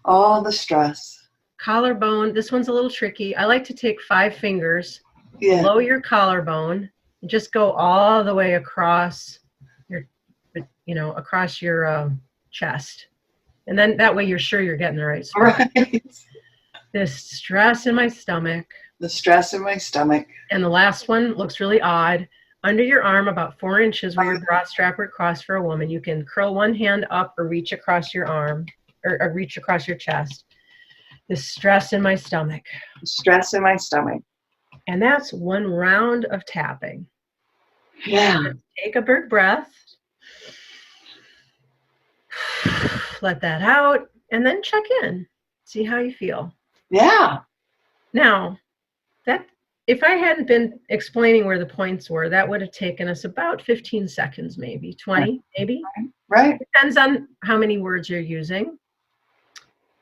All the stress. Collarbone. This one's a little tricky. I like to take 5 fingers below your collarbone and just go all the way across across your chest. And then that way you're sure you're getting the right spot. Right. This stress in my stomach. The stress in my stomach. And the last one looks really odd. Under your arm, about 4 inches where your bra strap would cross for a woman, you can curl one hand up or reach across your arm or reach across your chest. The stress in my stomach. The stress in my stomach. And that's 1 round of tapping. Yeah. Take a big breath. Let that out, and then check in. See how you feel. Yeah. Now, that if I hadn't been explaining where the points were, that would have taken us about 15 seconds, maybe 20, maybe. Right. Depends on how many words you're using.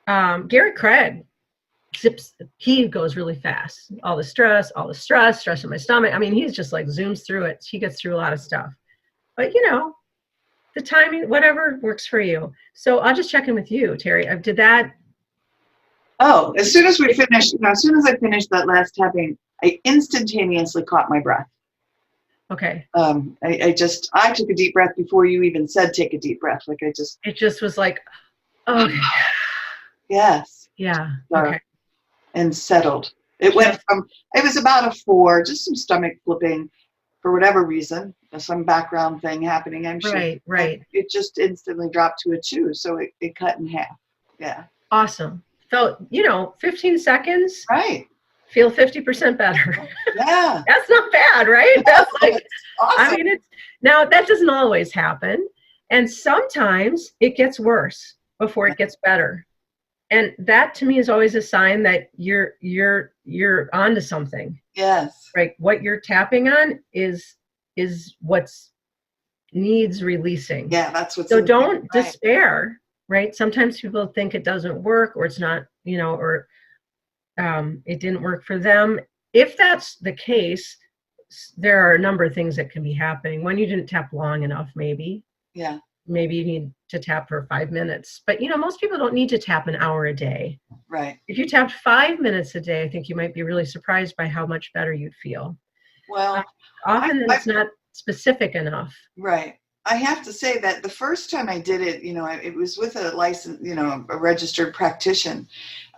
Gary Craig he goes really fast. All the stress in my stomach. I mean, he's just like zooms through it. He gets through a lot of stuff. But the timing, whatever works for you. So I'll just check in with you, Teri. I did that. Oh, as soon as we finished, as soon as I finished that last tapping, I instantaneously caught my breath. Okay. I took a deep breath before you even said take a deep breath. It just was like, okay. Yes. Yeah. Okay. And settled. It went from, it was about a 4, just some stomach flipping for whatever reason, some background thing happening, I'm sure. Right. It just instantly dropped to a 2, so it cut in half. Yeah. Awesome. Felt, 15 seconds. Right. Feel 50% better. Yeah. That's not bad, right? That's like, awesome. I mean, now that doesn't always happen. And sometimes it gets worse. before it gets better. And that to me is always a sign that you're onto something. Yes. Right? What you're tapping on is what's needs releasing. Yeah, that's what's So in don't right. despair, right? Sometimes people think it doesn't work, or it's not, or it didn't work for them. If that's the case, there are a number of things that can be happening. One, you didn't tap long enough, maybe. Yeah. Maybe you need to tap for 5 minutes. But, most people don't need to tap an hour a day. Right. If you tapped 5 minutes a day, I think you might be really surprised by how much better you'd feel. Well, often it's not specific enough. Right. I have to say that the first time I did it, it was with a licensed, a registered practitioner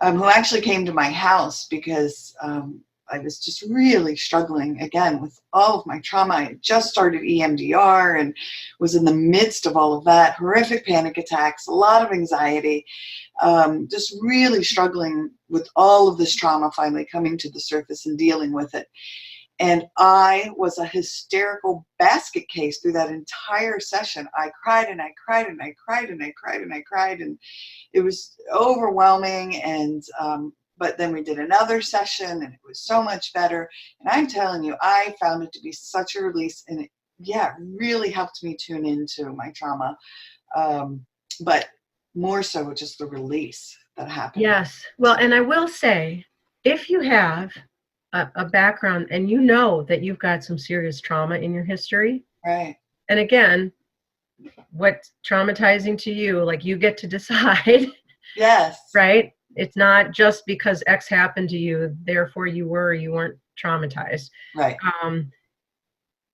who actually came to my house because I was just really struggling again with all of my trauma. I had just started EMDR and was in the midst of all of that, horrific panic attacks, a lot of anxiety, just really struggling with all of this trauma finally coming to the surface and dealing with it. And I was a hysterical basket case through that entire session. I cried and I cried and I cried and I cried and I cried, and it was overwhelming. And but then we did another session and it was so much better. And I'm telling you, I found it to be such a release, and it really helped me tune into my trauma. But more so just the release that happened. Yes. Well, and I will say, if you have a background and that you've got some serious trauma in your history. Right. And again, what's traumatizing to you, like, you get to decide. Yes. Right? It's not just because X happened to you, therefore you weren't traumatized. Right.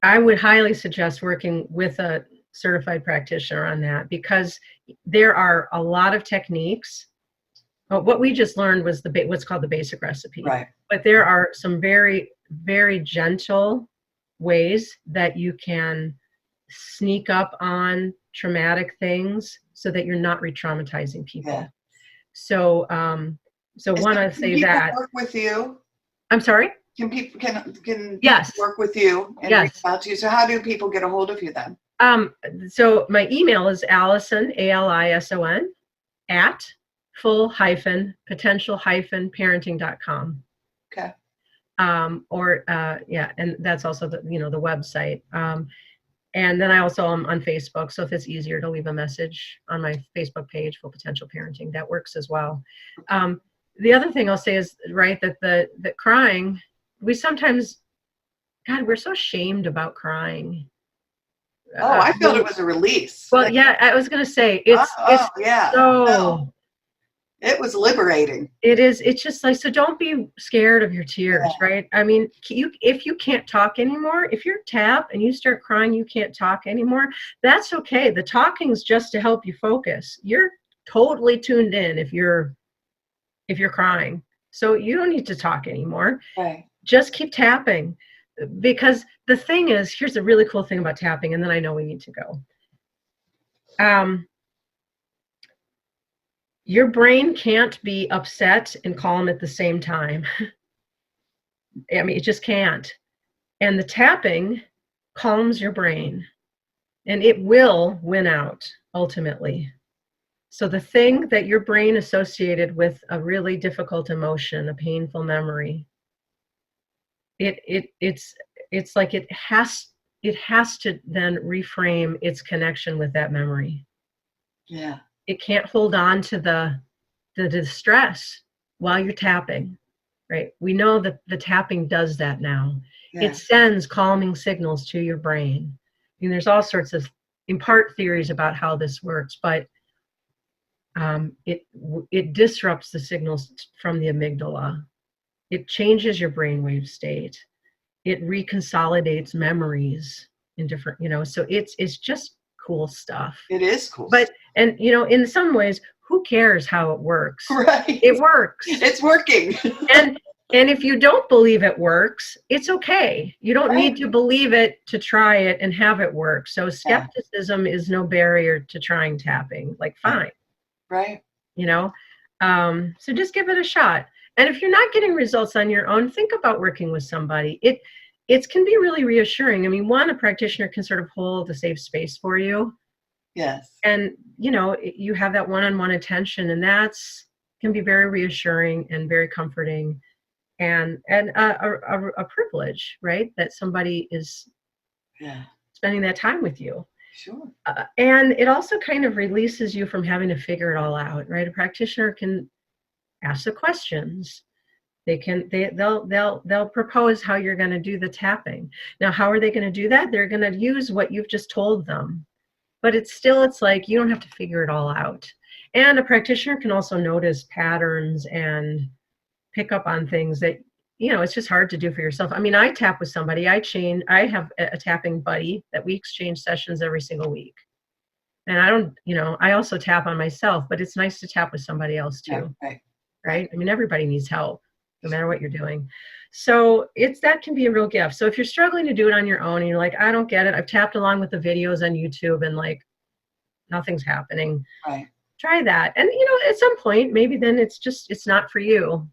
I would highly suggest working with a certified practitioner on that, because there are a lot of techniques. What we just learned was what's called the basic recipe. Right. But there are some very, very gentle ways that you can sneak up on traumatic things so that you're not re-traumatizing people. Yeah. So want to say that. Work with you? I'm sorry? Can people yes. work with you and yes. reach out to you? So how do people get a hold of you then? So my email is Alison, ALISON, at full-potential-parenting.com. Okay. And that's also the website. And then I also am on Facebook. So if it's easier to leave a message on my Facebook page, Full Potential Parenting, that works as well. The other thing I'll say is, right, that the crying, we sometimes, God, we're so shamed about crying. I felt it was a release. Well, yeah, I was going to say, it's yeah. So... No. It was liberating. It is. It's just like, so don't be scared of your tears, right? I mean, if you can't talk anymore, if you're tapped and you start crying, you can't talk anymore, that's okay. The talking's just to help you focus. You're totally tuned in if you're crying. So you don't need to talk anymore. Right. Just keep tapping. Because the thing is, here's a really cool thing about tapping, and then I know we need to go. Your brain can't be upset and calm at the same time. I mean, it just can't. And the tapping calms your brain, and it will win out ultimately. So the thing that your brain associated with a really difficult emotion, a painful memory, it's like it has to then reframe its connection with that memory. Yeah. It can't hold on to the distress while you're tapping, right? We know that the tapping does that now. Yeah. It sends calming signals to your brain. I mean, there's all sorts of, in part, theories about how this works, but it disrupts the signals from the amygdala. It changes your brainwave state. It reconsolidates memories in different, so it's just cool stuff. It is cool. But, and in some ways, who cares how it works? Right. It works. It's working. and if you don't believe it works, it's okay. You don't need to believe it to try it and have it work. So skepticism is no barrier to trying tapping. Like, fine. Right. So just give it a shot. And if you're not getting results on your own, think about working with somebody. It can be really reassuring. I mean, a practitioner can sort of hold a safe space for you. Yes. And, you know, you have that one-on-one attention, and that's can be very reassuring and very comforting, and a privilege, right? That somebody is Yeah. spending that time with you. Sure. And it also kind of releases you from having to figure it all out, right? A practitioner can ask the questions. They'll propose how you're going to do the tapping. Now, how are they going to do that? They're going to use what you've just told them. But it's like you don't have to figure it all out. And a practitioner can also notice patterns and pick up on things that, you know, it's just hard to do for yourself. I mean, I tap with somebody, I have a tapping buddy that we exchange sessions every single week. And I don't, you know, I also tap on myself, but it's nice to tap with somebody else too. Yeah, right? I mean, everybody needs help, no matter what you're doing. So that can be a real gift. So if you're struggling to do it on your own and you're like, I don't get it, I've tapped along with the videos on YouTube and like nothing's happening. Right. Try that. And, you know, at some point, maybe then it's not for you.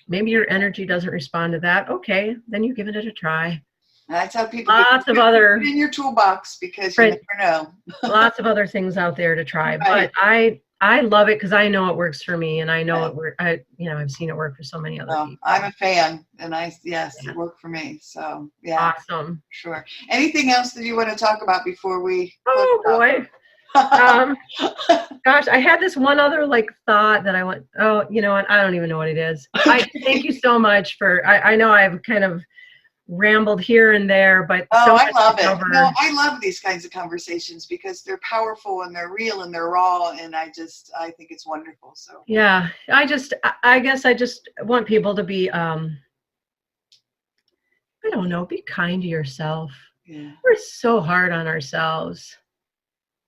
Maybe your energy doesn't respond to that. Okay, then you give it a try. And I tell people, Lots of other, put it in your toolbox, because you never know. lots of other things out there to try. Right. But I love it because I know it works for me, and I know I've seen it work for so many other people. I'm a fan, and it worked for me. So yeah, awesome. Sure. Anything else that you want to talk about before we? Oh boy. Gosh, I had this one other like thought that I went, oh, you know what? I don't even know what it is. Okay. Thank you so much for, I know I've kind of rambled here and there, but I love it. No, I love these kinds of conversations because they're powerful and they're real and they're raw, and I think it's wonderful. So yeah, I guess I just want people to be, I don't know, be kind to yourself. Yeah. We're so hard on ourselves.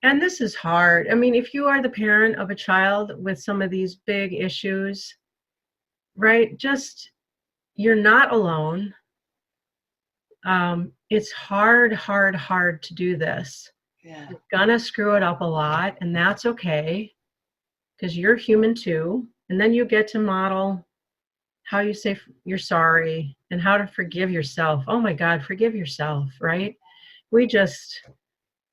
And this is hard. I mean, if you are the parent of a child with some of these big issues, right, you're not alone. It's hard to do this. Yeah. You're gonna screw it up a lot, and that's okay, because you're human too. And then you get to model how you say you're sorry and how to forgive yourself. Oh my God, forgive yourself, right?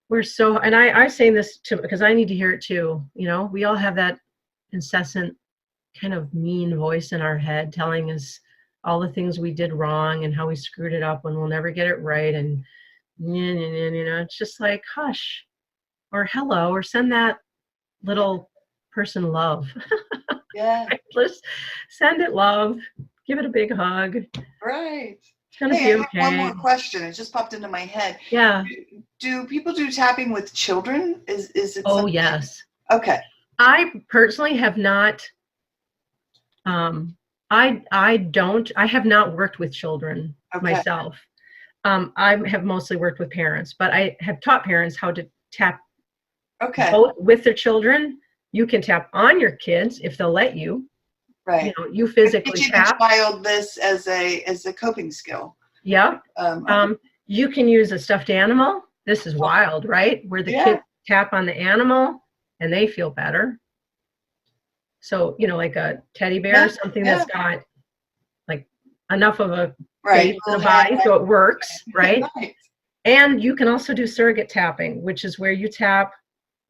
We're so, and I say this because I need to hear it too. You know, we all have that incessant kind of mean voice in our head telling us all the things we did wrong and how we screwed it up and we'll never get it right. And, you know, it's just like, hush, or hello, or send that little person love. Yeah. Let's send it love. Give it a big hug. Right. It's going to be okay. I have one more question. It just popped into my head. Yeah. Do people do tapping with children? Is it? Oh, something? yes. Okay. I personally have not, I have not worked with children myself. I have mostly worked with parents, but I have taught parents how to tap both with their children. You can tap on your kids if they'll let you. Right. You know, you physically tap. The child this as a coping skill. Yeah. You can use a stuffed animal. This is wild, right? Where the kids tap on the animal and they feel better. So, you know, like a teddy bear, something that's got like enough of a face in the body so it works, right? Right? And you can also do surrogate tapping, which is where you tap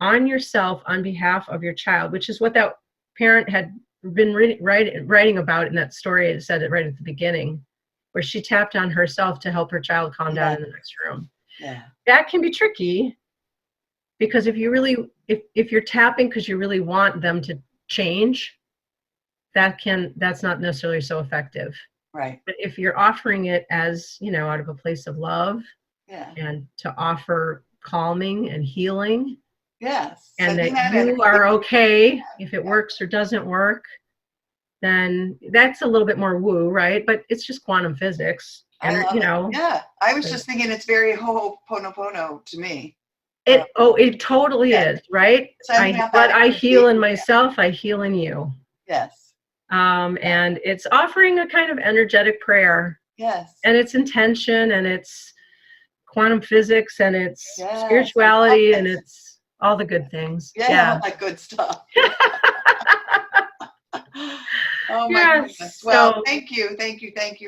on yourself on behalf of your child, which is what that parent had been writing about in that story. It said it right at the beginning, where she tapped on herself to help her child calm down in the next room. Yeah. That can be tricky because if you're tapping because you really want them to change, that's not necessarily so effective. Right. But if you're offering it as, you know, out of a place of love and to offer calming and healing. Yes. And that you are okay if it works or doesn't work, then that's a little bit more woo, right? But it's just quantum physics. And you know. Yeah. I was just thinking it's very ho'oponopono to me. It totally is, right? I heal in myself, I heal in you. Yes. And it's offering a kind of energetic prayer. Yes. And it's intention and it's quantum physics and it's spirituality and it's all the good things. Yeah. All that good stuff. Oh my goodness. Well, thank you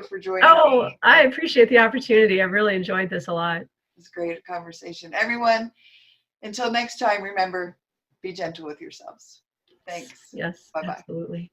for joining me. I appreciate the opportunity. I really enjoyed this a lot. It's a great conversation. Everyone, Until next time, remember, be gentle with yourselves. Thanks. Yes, Bye-bye. absolutely.